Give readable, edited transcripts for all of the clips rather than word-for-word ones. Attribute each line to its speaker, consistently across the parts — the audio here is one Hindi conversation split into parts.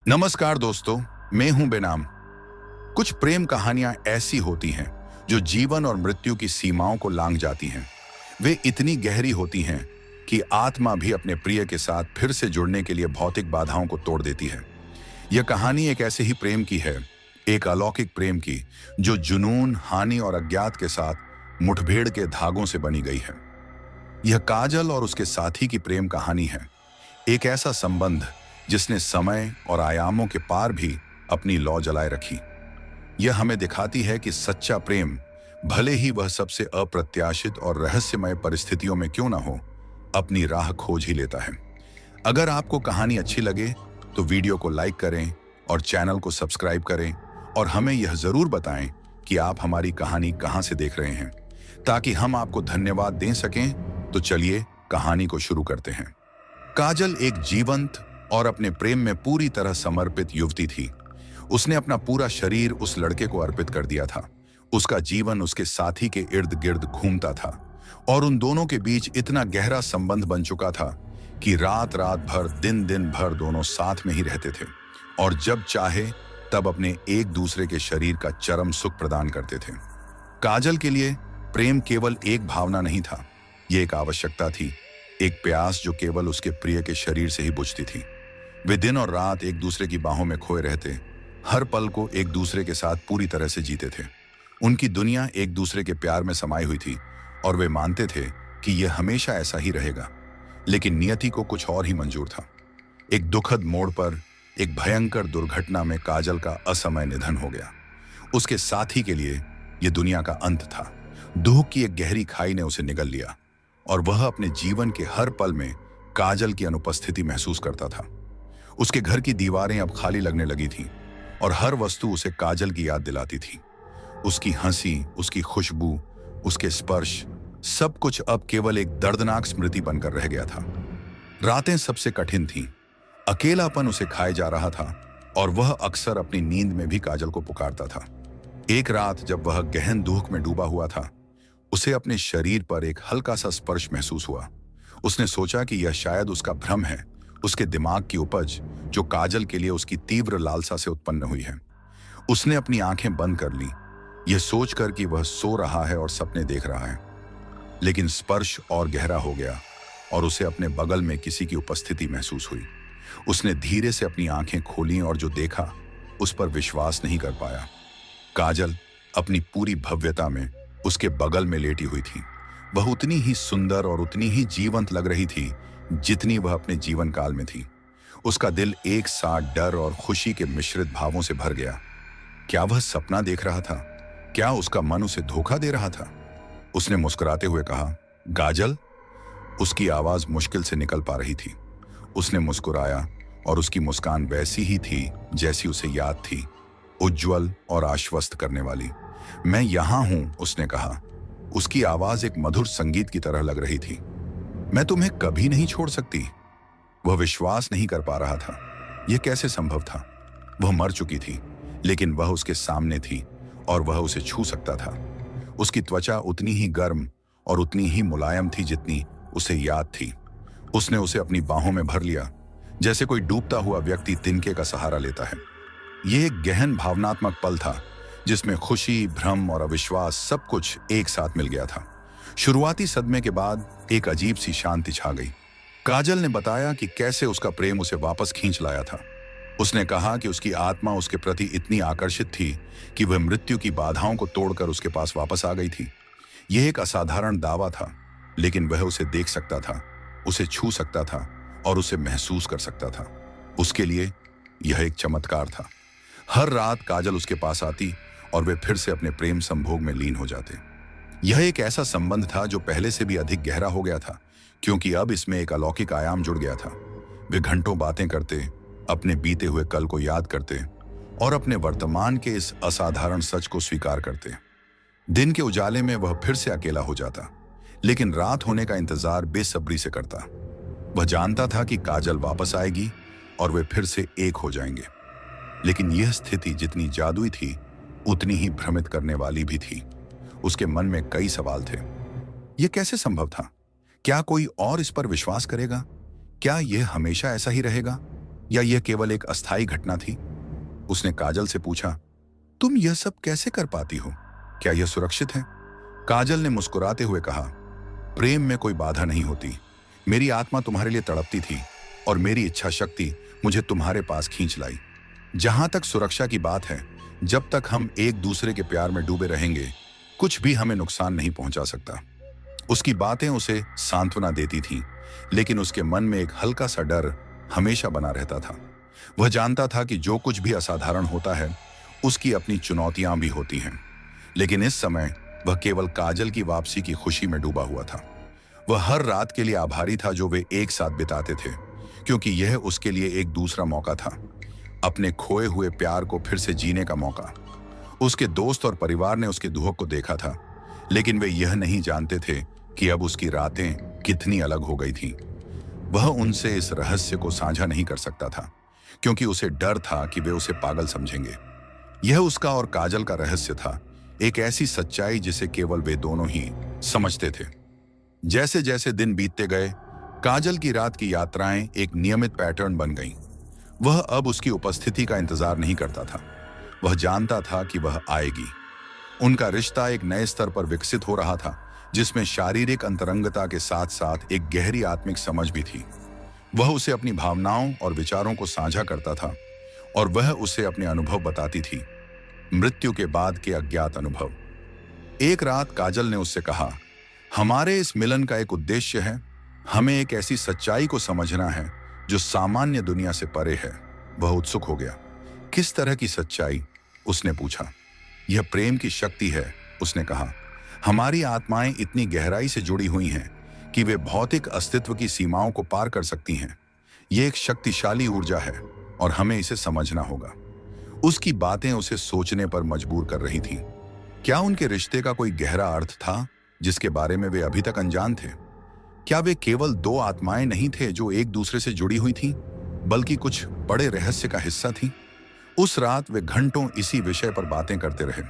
Speaker 1: नमस्कार दोस्तों, मैं हूं बेनाम। कुछ प्रेम कहानियां ऐसी होती हैं जो जीवन और मृत्यु की सीमाओं को लांघ जाती हैं। वे इतनी गहरी होती हैं कि आत्मा भी अपने प्रिय के साथ फिर से जुड़ने के लिए भौतिक बाधाओं को तोड़ देती है। यह कहानी एक ऐसे ही प्रेम की है, एक अलौकिक प्रेम की, जो जुनून, हानि और अज्ञात के साथ मुठभेड़ के धागों से बनी गई है। यह काजल और उसके साथी की प्रेम कहानी है, एक ऐसा संबंध जिसने समय और आयामों के पार भी अपनी लौ जलाए रखी। यह हमें दिखाती है कि सच्चा प्रेम, भले ही वह सबसे अप्रत्याशित और रहस्यमय परिस्थितियों में क्यों ना हो, अपनी राह खोज ही लेता है। अगर आपको कहानी अच्छी लगे तो वीडियो को लाइक करें और चैनल को सब्सक्राइब करें, और हमें यह जरूर बताएं कि आप हमारी कहानी कहां से देख रहे हैं, ताकि हम आपको धन्यवाद दे सकें। तो चलिए कहानी को शुरू करते हैं। काजल एक जीवंत और अपने प्रेम में पूरी तरह समर्पित युवती थी। उसने अपना पूरा शरीर उस लड़के को अर्पित कर दिया था। उसका जीवन उसके साथी के इर्द गिर्द घूमता था, और उन दोनों के बीच इतना गहरा संबंध बन चुका था कि रात रात भर, दिन दिन भर दोनों साथ में ही रहते थे, और जब चाहे तब अपने एक दूसरे के शरीर का चरम सुख प्रदान करते थे। काजल के लिए प्रेम केवल एक भावना नहीं था, ये एक आवश्यकता थी, एक प्यास जो केवल उसके प्रिय के शरीर से ही बुझती थी। वे दिन और रात एक दूसरे की बाहों में खोए रहते, हर पल को एक दूसरे के साथ पूरी तरह से जीते थे। उनकी दुनिया एक दूसरे के प्यार में समाई हुई थी, और वे मानते थे कि यह हमेशा ऐसा ही रहेगा। लेकिन नियति को कुछ और ही मंजूर था। एक दुखद मोड़ पर, एक भयंकर दुर्घटना में काजल का असमय निधन हो गया। उसके साथी के लिए यह दुनिया का अंत था। दुख की एक गहरी खाई ने उसे निगल लिया, और वह अपने जीवन के हर पल में काजल की अनुपस्थिति महसूस करता था। उसके घर की दीवारें अब खाली लगने लगी थीं, और हर वस्तु उसे काजल की याद दिलाती थी। उसकी हंसी, उसकी खुशबू, उसके स्पर्श, सब कुछ अब केवल एक दर्दनाक स्मृति बनकर रह गया था। रातें सबसे कठिन थीं। अकेलापन उसे खाए जा रहा था, और वह अक्सर अपनी नींद में भी काजल को पुकारता था। एक रात जब वह गहन दुख में डूबा हुआ था, उसे अपने शरीर पर एक हल्का सा स्पर्श महसूस हुआ। उसने सोचा कि यह शायद उसका भ्रम है, उसके दिमाग की उपज, जो काजल के लिए उसकी तीव्र लालसा से उत्पन्न हुई है। उसने अपनी आंखें बंद कर ली, यह सोचकर कि वह सो रहा है और सपने देख रहा है। लेकिन स्पर्श और गहरा हो गया, और उसे अपने बगल में किसी की उपस्थिति महसूस हुई। उसने धीरे से अपनी आंखें खोलीं, और जो देखा उस पर विश्वास नहीं कर पाया। काजल अपनी पूरी भव्यता में उसके बगल में लेटी हुई थी। वह उतनी ही सुंदर और उतनी ही जीवंत लग रही थी जितनी वह अपने जीवन काल में थी। उसका दिल एक साथ डर और खुशी के मिश्रित भावों से भर गया। क्या वह सपना देख रहा था? क्या उसका मन उसे धोखा दे रहा था? उसने मुस्कुराते हुए कहा, काजल। उसकी आवाज मुश्किल से निकल पा रही थी। उसने मुस्कुराया, और उसकी मुस्कान वैसी ही थी जैसी उसे याद थी, उज्जवल और आश्वस्त करने वाली। मैं यहां हूं, उसने कहा। उसकी आवाज एक मधुर संगीत की तरह लग रही थी। मैं तुम्हें कभी नहीं छोड़ सकती। वह विश्वास नहीं कर पा रहा था। यह कैसे संभव था? वह मर चुकी थी, लेकिन वह उसके सामने थी, और वह उसे छू सकता था। उसकी त्वचा उतनी ही गर्म और उतनी ही मुलायम थी जितनी उसे याद थी। उसने उसे अपनी बाहों में भर लिया, जैसे कोई डूबता हुआ व्यक्ति तिनके का सहारा लेता है। यह एक गहन भावनात्मक पल था, जिसमें खुशी, भ्रम और अविश्वास सब कुछ एक साथ मिल गया था। शुरुआती सदमे के बाद एक अजीब सी शांति छा गई। काजल ने बताया कि कैसे उसका प्रेम उसे वापस खींच लाया था। उसने कहा कि उसकी आत्मा उसके प्रति इतनी आकर्षित थी कि वह मृत्यु की बाधाओं को तोड़कर उसके पास वापस आ गई थी। यह एक असाधारण दावा था, लेकिन वह उसे देख सकता था, उसे छू सकता था, और उसे महसूस कर सकता था। उसके लिए यह एक चमत्कार था। हर रात काजल उसके पास आती, और वे फिर से अपने प्रेम संभोग में लीन हो जाते। यह एक ऐसा संबंध था जो पहले से भी अधिक गहरा हो गया था, क्योंकि अब इसमें एक अलौकिक आयाम जुड़ गया था। वे घंटों बातें करते, अपने बीते हुए कल को याद करते, और अपने वर्तमान के इस असाधारण सच को स्वीकार करते। दिन के उजाले में वह फिर से अकेला हो जाता, लेकिन रात होने का इंतजार बेसब्री से करता। वह जानता था कि काजल वापस आएगी, और वे फिर से एक हो जाएंगे। लेकिन यह स्थिति जितनी जादुई थी, उतनी ही भ्रमित करने वाली भी थी। उसके मन में कई सवाल थे। यह कैसे संभव था? क्या कोई और इस पर विश्वास करेगा? क्या यह हमेशा ऐसा ही रहेगा? या यह केवल एक अस्थायी घटना थी? उसने काजल से पूछा, तुम यह सब कैसे कर पाती हो? क्या यह सुरक्षित है? काजल ने मुस्कुराते हुए कहा, प्रेम में कोई बाधा नहीं होती। मेरी आत्मा तुम्हारे लिए तड़पती थी और मेरी इच्छा शक्ति मुझे तुम्हारे पास खींच लाई। जहां तक सुरक्षा की बात है, जब तक हम एक दूसरे के प्यार में डूबे रहेंगे, कुछ भी हमें नुकसान नहीं पहुंचा सकता। उसकी बातें उसे सांत्वना देती थीं, लेकिन उसके मन में एक हल्का सा डर हमेशा बना रहता था। वह जानता था कि जो कुछ भी असाधारण होता है, उसकी अपनी चुनौतियां भी होती हैं। लेकिन इस समय वह केवल काजल की वापसी की खुशी में डूबा हुआ था। वह हर रात के लिए आभारी था जो वे एक साथ बिताते थे, क्योंकि यह उसके लिए एक दूसरा मौका था, अपने खोए हुए प्यार को फिर से जीने का मौका। उसके दोस्त और परिवार ने उसके दुख को देखा था, लेकिन वे यह नहीं जानते थे कि अब उसकी रातें कितनी अलग हो गई थीं। वह उनसे इस रहस्य को साझा नहीं कर सकता था, क्योंकि उसे डर था कि वे उसे पागल समझेंगे। यह उसका और काजल का रहस्य था, एक ऐसी सच्चाई जिसे केवल वे दोनों ही समझते थे। जैसे जैसे दिन बीतते गए, काजल की रात की यात्राएं एक नियमित पैटर्न बन गईं। वह अब उसकी उपस्थिति का इंतजार नहीं करता था। वह जानता था कि वह आएगी। उनका रिश्ता एक नए स्तर पर विकसित हो रहा था, जिसमें शारीरिक अंतरंगता के साथ साथ एक गहरी आत्मिक समझ भी थी। वह उसे अपनी भावनाओं और विचारों को साझा करता था और वह उसे अपने अनुभव बताती थी, मृत्यु के बाद के अज्ञात अनुभव। एक रात काजल ने उससे कहा, हमारे इस मिलन का एक उद्देश्य है। हमें एक ऐसी सच्चाई को समझना है जो सामान्य दुनिया से परे है। वह उत्सुक हो गया। किस तरह की सच्चाई? उसने पूछा। यह प्रेम की शक्ति है, उसने कहा। हमारी आत्माएं इतनी गहराई से जुड़ी हुई हैं कि वे भौतिक अस्तित्व की सीमाओं को पार कर सकती हैं। यह एक शक्तिशाली ऊर्जा है और हमें इसे समझना होगा। उसकी बातें उसे सोचने पर मजबूर कर रही थीं। क्या उनके रिश्ते का कोई गहरा अर्थ था जिसके बारे में वे अभी तक अनजान थे? क्या वे केवल दो आत्माएं नहीं थे जो एक दूसरे से जुड़ी हुई थीं, बल्कि कुछ बड़े रहस्य का हिस्सा थीं? उस रात वे घंटों इसी विषय पर बातें करते रहे।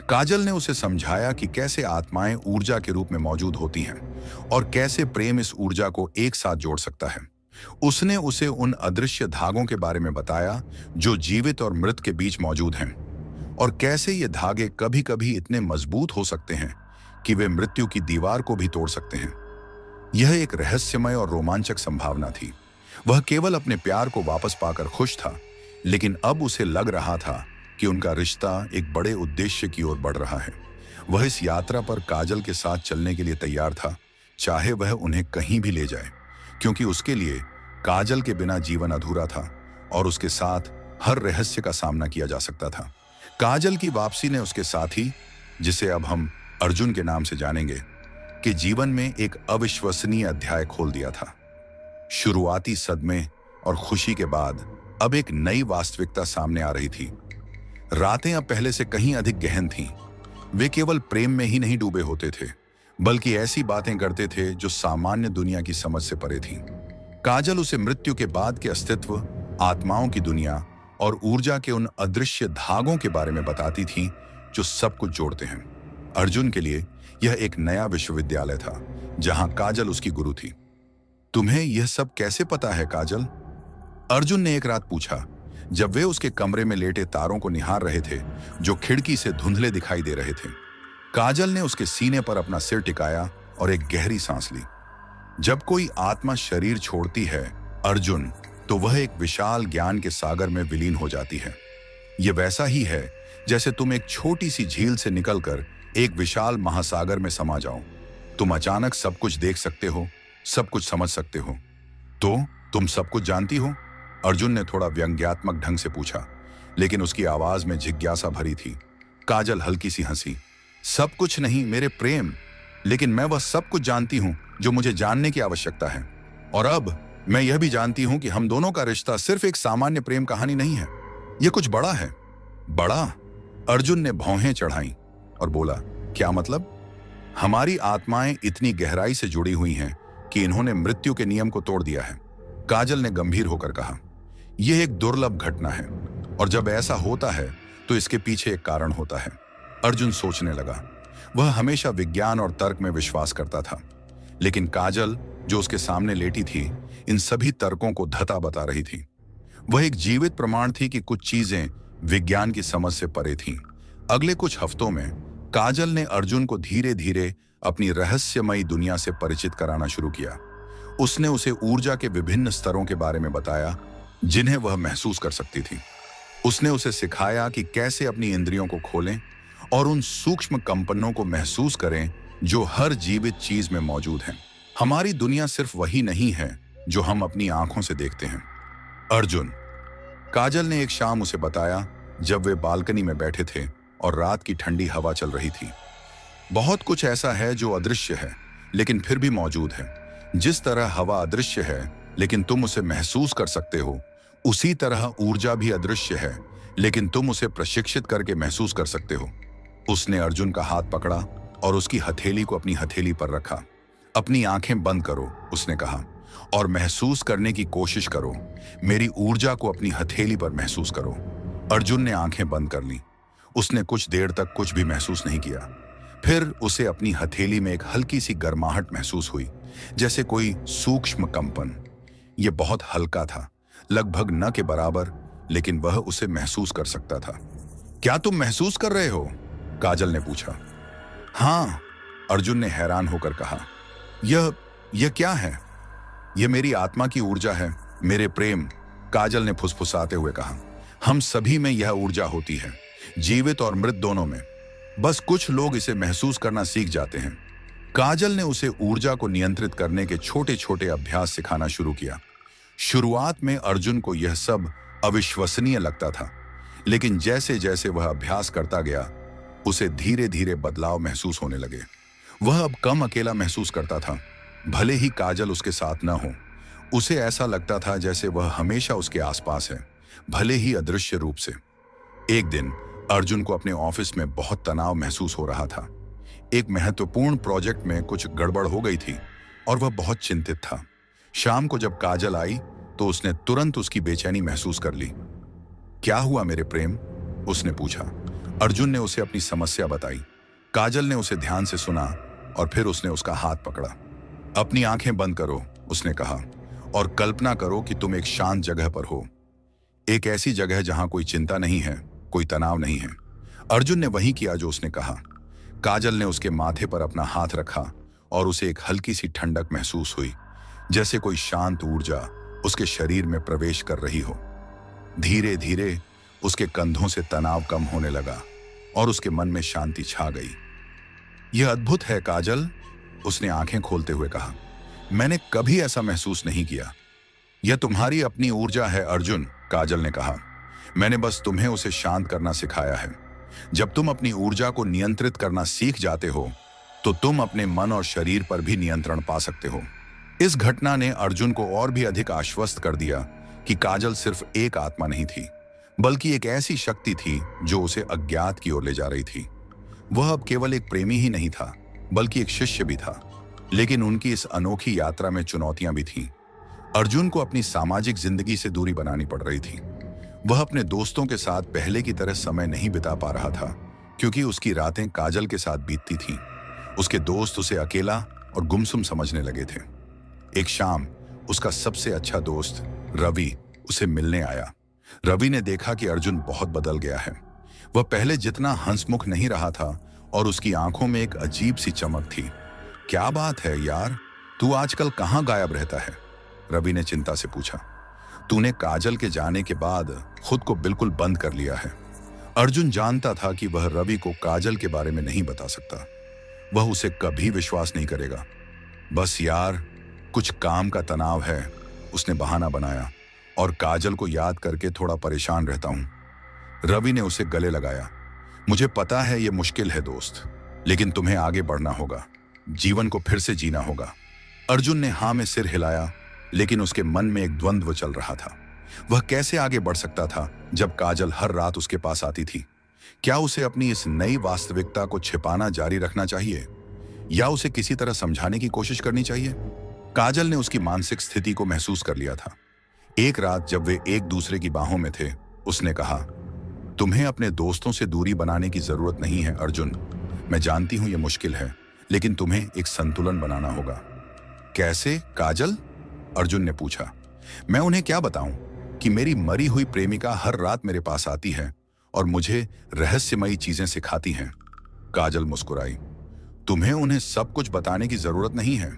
Speaker 1: काजल ने उसे समझाया कि कैसे आत्माएं ऊर्जा के रूप में मौजूद होती हैं और कैसे प्रेम इस ऊर्जा को एक साथ जोड़ सकता है। उसने उसे उन अदृश्य धागों के बारे में बताया जो जीवित और मृत के बीच मौजूद हैं, और कैसे ये धागे कभी-कभी इतने मजबूत हो सकते हैं कि वे मृत्यु की दीवार को भी तोड़ सकते हैं। यह एक रहस्यमय और रोमांचक संभावना थी। वह केवल अपने प्यार को वापस पाकर खुश था, लेकिन अब उसे लग रहा था कि उनका रिश्ता एक बड़े उद्देश्य की ओर बढ़ रहा है। वह इस यात्रा पर काजल के साथ चलने के लिए तैयार था, चाहे वह उन्हें कहीं भी ले जाए, क्योंकि उसके लिए काजल के बिना जीवन अधूरा था और उसके साथ हर रहस्य का सामना किया जा सकता था। काजल की वापसी ने उसके साथी, जिसे अब हम अर्जुन के नाम से जानेंगे, के जीवन में एक अविश्वसनीय अध्याय खोल दिया था। शुरुआती सदमे और खुशी के बाद अब एक नई वास्तविकता सामने आ रही थी। रातें अब पहले से कहीं अधिक गहन थीं। वे केवल प्रेम में ही नहीं डूबे होते थे, बल्कि ऐसी बातें करते थे जो सामान्य दुनिया की समझ से परे थीं। काजल उसे मृत्यु के बाद के अस्तित्व, आत्माओं की दुनिया और ऊर्जा के उन अदृश्य धागों के बारे में बताती थीं जो सब कुछ जोड़ते हैं। अर्जुन के लिए यह एक नया विश्वविद्यालय था, जहां काजल उसकी गुरु थी। तुम्हें यह सब कैसे पता है, काजल? अर्जुन ने एक रात पूछा, जब वे उसके कमरे में लेटे तारों को निहार रहे थे जो खिड़की से धुंधले दिखाई दे रहे थे। काजल ने उसके सीने पर अपना सिर टिकाया और एक गहरी सांस ली। जब कोई आत्मा शरीर छोड़ती है, अर्जुन, तो वह एक विशाल ज्ञान के सागर में विलीन हो जाती है। यह वैसा ही है जैसे तुम एक छोटी सी झील से निकलकर एक विशाल महासागर में समा जाओ। तुम अचानक सब कुछ देख सकते हो, सब कुछ समझ सकते हो। तो तुम सब कुछ जानती हो? अर्जुन ने थोड़ा व्यंग्यात्मक ढंग से पूछा, लेकिन उसकी आवाज में जिज्ञासा भरी थी। काजल हल्की सी हंसी। सब कुछ नहीं मेरे प्रेम, लेकिन मैं वह सब कुछ जानती हूं जो मुझे जानने की आवश्यकता है। और अब मैं यह भी जानती हूं कि हम दोनों का रिश्ता सिर्फ एक सामान्य प्रेम कहानी नहीं है, यह कुछ बड़ा है। बड़ा? अर्जुन ने भौहें चढ़ाईं और बोला, क्या मतलब? हमारी आत्माएं इतनी गहराई से जुड़ी हुई हैं कि इन्होंने मृत्यु के नियम को तोड़ दिया है, काजल ने गंभीर होकर कहा। यह एक दुर्लभ घटना है और जब ऐसा होता है तो इसके पीछे एक कारण होता है। अर्जुन सोचने लगा। वह हमेशा विज्ञान और तर्क में विश्वास करता था, लेकिन काजल, जो उसके सामने लेटी थी, इन सभी तर्कों को धता बता रही थी। वह एक जीवित प्रमाण थी कि कुछ चीजें विज्ञान की समझ से परे थीं। अगले कुछ हफ्तों में काजल ने अर्जुन को धीरे धीरे अपनी रहस्यमयी दुनिया से परिचित कराना शुरू किया। उसने उसे ऊर्जा के विभिन्न स्तरों के बारे में बताया जिन्हें वह महसूस कर सकती थी। उसने उसे सिखाया कि कैसे अपनी इंद्रियों को खोलें और उन सूक्ष्म कंपनों को महसूस करें जो हर जीवित चीज में मौजूद हैं। हमारी दुनिया सिर्फ वही नहीं है जो हम अपनी आंखों से देखते हैं। अर्जुन, काजल ने एक शाम उसे बताया जब वे बालकनी में बैठे थे और रात की ठंडी हवा चल रही थी। बहुत कुछ ऐसा है जो अदृश्य है लेकिन फिर भी मौजूद है। जिस तरह हवा अदृश्य है लेकिन तुम उसे महसूस कर सकते हो, उसी तरह ऊर्जा भी अदृश्य है लेकिन तुम उसे प्रशिक्षित करके महसूस कर सकते हो। उसने अर्जुन का हाथ पकड़ा और उसकी हथेली को अपनी हथेली पर रखा। अपनी आंखें बंद करो, उसने कहा, और महसूस करने की कोशिश करो। मेरी ऊर्जा को अपनी हथेली पर महसूस करो। अर्जुन ने आंखें बंद कर ली। उसने कुछ देर तक कुछ भी महसूस नहीं किया। फिर उसे अपनी हथेली में एक हल्की सी गर्माहट महसूस हुई, जैसे कोई सूक्ष्म कंपन। यह बहुत हल्का था, लगभग न के बराबर, लेकिन वह उसे महसूस कर सकता था। क्या तुम महसूस कर रहे हो? काजल ने पूछा। हाँ, अर्जुन ने हैरान होकर कहा। यह क्या है? यह मेरी आत्मा की ऊर्जा है, मेरे प्रेम, काजल ने फुसफुसाते हुए कहा। हम सभी में यह ऊर्जा होती है, जीवित और मृत दोनों में। बस कुछ लोग इसे महसूस करना सीख जाते हैं। काजल ने उसे ऊर्जा को नियंत्रित करने के छोटे छोटे अभ्यास सिखाना शुरू किया। शुरुआत में अर्जुन को यह सब अविश्वसनीय लगता था, लेकिन जैसे जैसे वह अभ्यास करता गया, उसे धीरे धीरे बदलाव महसूस होने लगे। वह अब कम अकेला महसूस करता था, भले ही काजल उसके साथ न हो। उसे ऐसा लगता था जैसे वह हमेशा उसके आसपास है, भले ही अदृश्य रूप से। एक दिन अर्जुन को अपने ऑफिस में बहुत तनाव महसूस हो रहा था। एक महत्वपूर्ण प्रोजेक्ट में कुछ गड़बड़ हो गई थी और वह बहुत चिंतित था। शाम को जब काजल आई तो उसने तुरंत उसकी बेचैनी महसूस कर ली। क्या हुआ मेरे प्रेम? उसने पूछा। अर्जुन ने उसे अपनी समस्या बताई। काजल ने उसे ध्यान से सुना और फिर उसने उसका हाथ पकड़ा। अपनी आंखें बंद करो, उसने कहा, और कल्पना करो कि तुम एक शांत जगह पर हो। एक ऐसी जगह जहां कोई चिंता नहीं है, कोई तनाव नहीं है। अर्जुन ने वही किया जो उसने कहा। काजल ने उसके माथे पर अपना हाथ रखा और उसे एक हल्की सी ठंडक महसूस हुई, जैसे कोई शांत ऊर्जा उसके शरीर में प्रवेश कर रही हो। धीरे धीरे उसके कंधों से तनाव कम होने लगा और उसके मन में शांति छा गई। यह अद्भुत है काजल, उसने आंखें खोलते हुए कहा। मैंने कभी ऐसा महसूस नहीं किया। यह तुम्हारी अपनी ऊर्जा है अर्जुन, काजल ने कहा। मैंने बस तुम्हें उसे शांत करना सिखाया है। जब तुम अपनी ऊर्जा को नियंत्रित करना सीख जाते हो तो तुम अपने मन और शरीर पर भी नियंत्रण पा सकते हो। इस घटना ने अर्जुन को और भी अधिक आश्वस्त कर दिया कि काजल सिर्फ एक आत्मा नहीं थी, बल्कि एक ऐसी शक्ति थी जो उसे अज्ञात की ओर ले जा रही थी। वह अब केवल एक प्रेमी ही नहीं था, बल्कि एक शिष्य भी था। लेकिन उनकी इस अनोखी यात्रा में चुनौतियां भी थीं। अर्जुन को अपनी सामाजिक जिंदगी से दूरी बनानी पड़ रही थी। वह अपने दोस्तों के साथ पहले की तरह समय नहीं बिता पा रहा था, क्योंकि उसकी रातें काजल के साथ बीतती थीं। उसके दोस्त उसे अकेला और गुमसुम समझने लगे थे। एक शाम उसका सबसे अच्छा दोस्त रवि उसे मिलने आया। रवि ने देखा कि अर्जुन बहुत बदल गया है। वह पहले जितना हंसमुख नहीं रहा था और उसकी आंखों में एक अजीब सी चमक थी। क्या बात है यार, तू आजकल कहाँ गायब रहता है? रवि ने चिंता से पूछा। तूने काजल के जाने के बाद खुद को बिल्कुल बंद कर लिया है। अर्जुन जानता था कि वह रवि को काजल के बारे में नहीं बता सकता। वह उसे कभी विश्वास नहीं करेगा। बस यार, कुछ काम का तनाव है, उसने बहाना बनाया, और काजल को याद करके थोड़ा परेशान रहता हूं। रवि ने उसे गले लगाया। मुझे पता है यह मुश्किल है दोस्त, लेकिन तुम्हें आगे बढ़ना होगा, जीवन को फिर से जीना होगा। अर्जुन ने हाँ में सिर हिलाया, लेकिन उसके मन में एक द्वंद्व चल रहा था। वह कैसे आगे बढ़ सकता था जब काजल हर रात उसके पास आती थी? क्या उसे अपनी इस नई वास्तविकता को छिपाना जारी रखना चाहिए, या उसे किसी तरह समझाने की कोशिश करनी चाहिए? काजल ने उसकी मानसिक स्थिति को महसूस कर लिया था। एक रात जब वे एक दूसरे की बाहों में थे, उसने कहा, तुम्हें अपने दोस्तों से दूरी बनाने की जरूरत नहीं है अर्जुन। मैं जानती हूं यह मुश्किल है, लेकिन तुम्हें एक संतुलन बनाना होगा। कैसे काजल? अर्जुन ने पूछा। मैं उन्हें क्या बताऊं? कि मेरी मरी हुई प्रेमिका हर रात मेरे पास आती है और मुझे रहस्यमयी चीजें सिखाती हैं। काजल मुस्कुराई। तुम्हें उन्हें सब कुछ बताने की जरूरत नहीं है।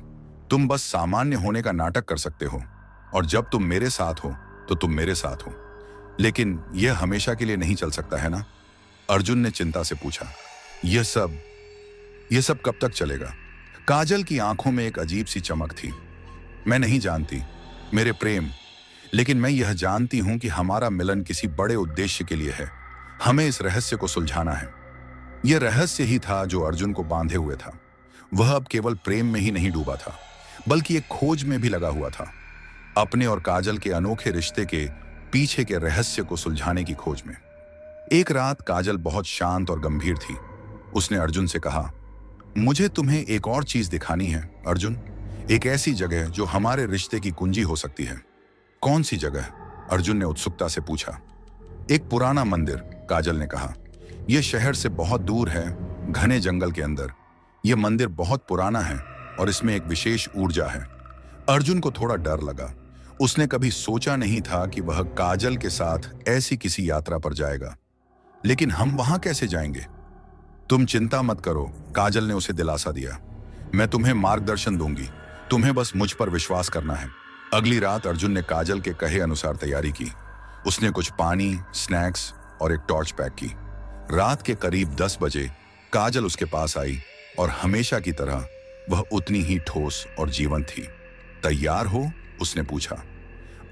Speaker 1: तुम बस सामान्य होने का नाटक कर सकते हो, और जब तुम मेरे साथ हो तो तुम मेरे साथ हो। लेकिन यह हमेशा के लिए नहीं चल सकता है ना? अर्जुन ने चिंता से पूछा। यह सब कब तक चलेगा? काजल की आंखों में एक अजीब सी चमक थी। मैं नहीं जानती मेरे प्रेम, लेकिन मैं यह जानती हूं कि हमारा मिलन किसी बड़े उद्देश्य के लिए है। हमें इस रहस्य को सुलझाना है। यह रहस्य ही था जो अर्जुन को बांधे हुए था। वह अब केवल प्रेम में ही नहीं डूबा था, बल्कि एक खोज में भी लगा हुआ था, अपने और काजल के अनोखे रिश्ते के पीछे के रहस्य को सुलझाने की खोज में। एक रात काजल बहुत शांत और गंभीर थी। उसने अर्जुन से कहा, मुझे तुम्हें एक और चीज दिखानी है अर्जुन, एक ऐसी जगह जो हमारे रिश्ते की कुंजी हो सकती है। कौन सी जगह? अर्जुन ने उत्सुकता से पूछा। एक पुराना मंदिर, काजल ने कहा। यह शहर से बहुत दूर है, घने जंगल के अंदर। यह मंदिर बहुत पुराना है और इसमें एक विशेष ऊर्जा है। अर्जुन को थोड़ा डर लगा। उसने कभी सोचा नहीं था कि वह काजल के साथ ऐसी किसी यात्रा पर जाएगा। लेकिन हम वहां कैसे जाएंगे? तुम चिंता मत करो, काजल ने उसे दिलासा दिया। मैं तुम्हें मार्गदर्शन दूंगी, तुम्हें बस मुझ पर विश्वास करना है। अगली रात अर्जुन ने काजल के कहे अनुसार तैयारी की। उसने कुछ पानी, स्नैक्स और एक टॉर्च पैक की। रात के करीब 10 बजे काजल उसके पास आई और हमेशा की तरह वह उतनी ही ठोस और जीवंत थी। तैयार हो? उसने पूछा।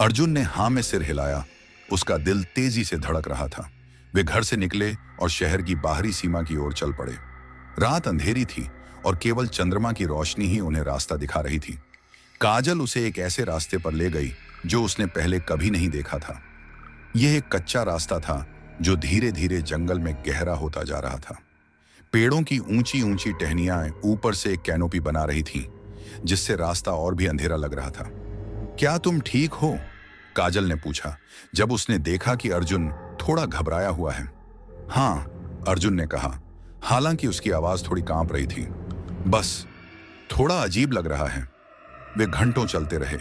Speaker 1: अर्जुन ने हाँ में सिर हिलाया। उसका दिल तेजी से धड़क रहा था। वे घर से निकले और शहर की बाहरी सीमा की ओर चल पड़े। रात अंधेरी थी और केवल चंद्रमा की रोशनी ही उन्हें रास्ता दिखा रही थी। काजल उसे एक ऐसे रास्ते पर ले गई जो उसने पहले कभी नहीं देखा था। यह एक कच्चा रास्ता था जो धीरे धीरे जंगल में गहरा होता जा रहा था। पेड़ों की ऊंची ऊंची टहनियां ऊपर से एक कैनोपी बना रही थीं, जिससे रास्ता और भी अंधेरा लग रहा था। क्या तुम ठीक हो? काजल ने पूछा, जब उसने देखा कि अर्जुन थोड़ा घबराया हुआ है। हाँ, अर्जुन ने कहा, हालांकि उसकी आवाज थोड़ी कांप रही थी। बस थोड़ा अजीब लग रहा है। वे घंटों चलते रहे।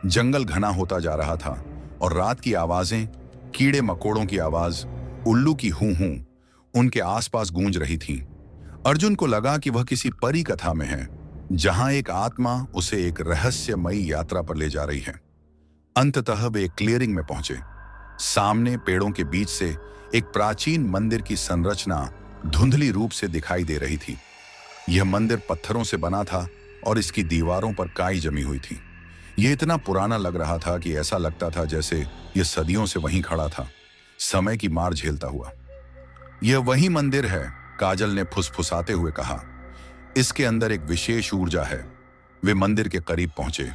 Speaker 1: जंगल घना होता जा रहा था और रात की आवाजें, कीड़े मकोड़ों की आवाज, उल्लू की हूं हूं उनके आसपास गूंज रही थी। अर्जुन को लगा कि वह किसी परी कथा में है, जहां एक आत्मा उसे एक रहस्यमयी यात्रा पर ले जा रही है। अंततः वे एक क्लियरिंग में पहुंचे। सामने पेड़ों के बीच से एक प्राचीन मंदिर की संरचना धुंधली रूप से दिखाई दे रही थी। यह मंदिर पत्थरों से बना था और इसकी दीवारों पर काई जमी हुई थी। यह इतना पुराना लग रहा था कि ऐसा लगता था जैसे यह सदियों से वहीं खड़ा था, समय की मार झेलता हुआ। यह वही मंदिर है, काजल ने फुसफुसाते हुए कहा। इसके अंदर एक विशेष ऊर्जा है। वे मंदिर के करीब पहुंचे।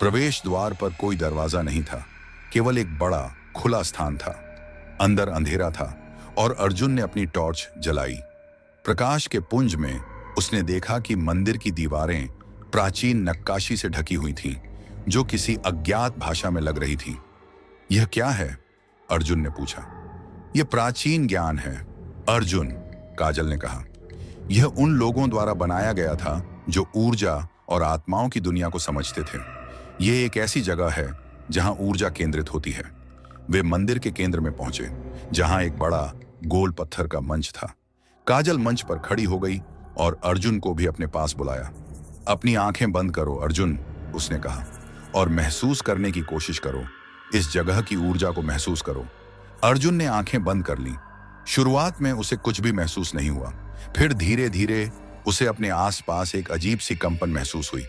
Speaker 1: प्रवेश द्वार पर कोई दरवाजा नहीं था, केवल एक बड़ा खुला स्थान था। अंदर अंधेरा था और अर्जुन ने अपनी टॉर्च जलाई। प्रकाश के पुंज में उसने देखा कि मंदिर की दीवारें प्राचीन नक्काशी से ढकी हुई थीं, जो किसी अज्ञात भाषा में लग रही थी। यह क्या है? अर्जुन ने पूछा। यह प्राचीन ज्ञान है अर्जुन, काजल ने कहा। यह उन लोगों द्वारा बनाया गया था जो ऊर्जा और आत्माओं की दुनिया को समझते थे। यह एक ऐसी जगह है जहां ऊर्जा केंद्रित होती है। वे मंदिर के केंद्र में पहुंचे, जहां एक बड़ा गोल पत्थर का मंच था। काजल मंच पर खड़ी हो गई और अर्जुन को भी अपने पास बुलाया। अपनी आंखें बंद करो अर्जुन, उसने कहा, और महसूस करने की कोशिश करो। इस जगह की ऊर्जा को महसूस करो। अर्जुन ने आंखें बंद कर लीं। शुरुआत में उसे कुछ भी महसूस नहीं हुआ। फिर धीरे धीरे उसे अपने आसपास एक अजीब सी कंपन महसूस हुई।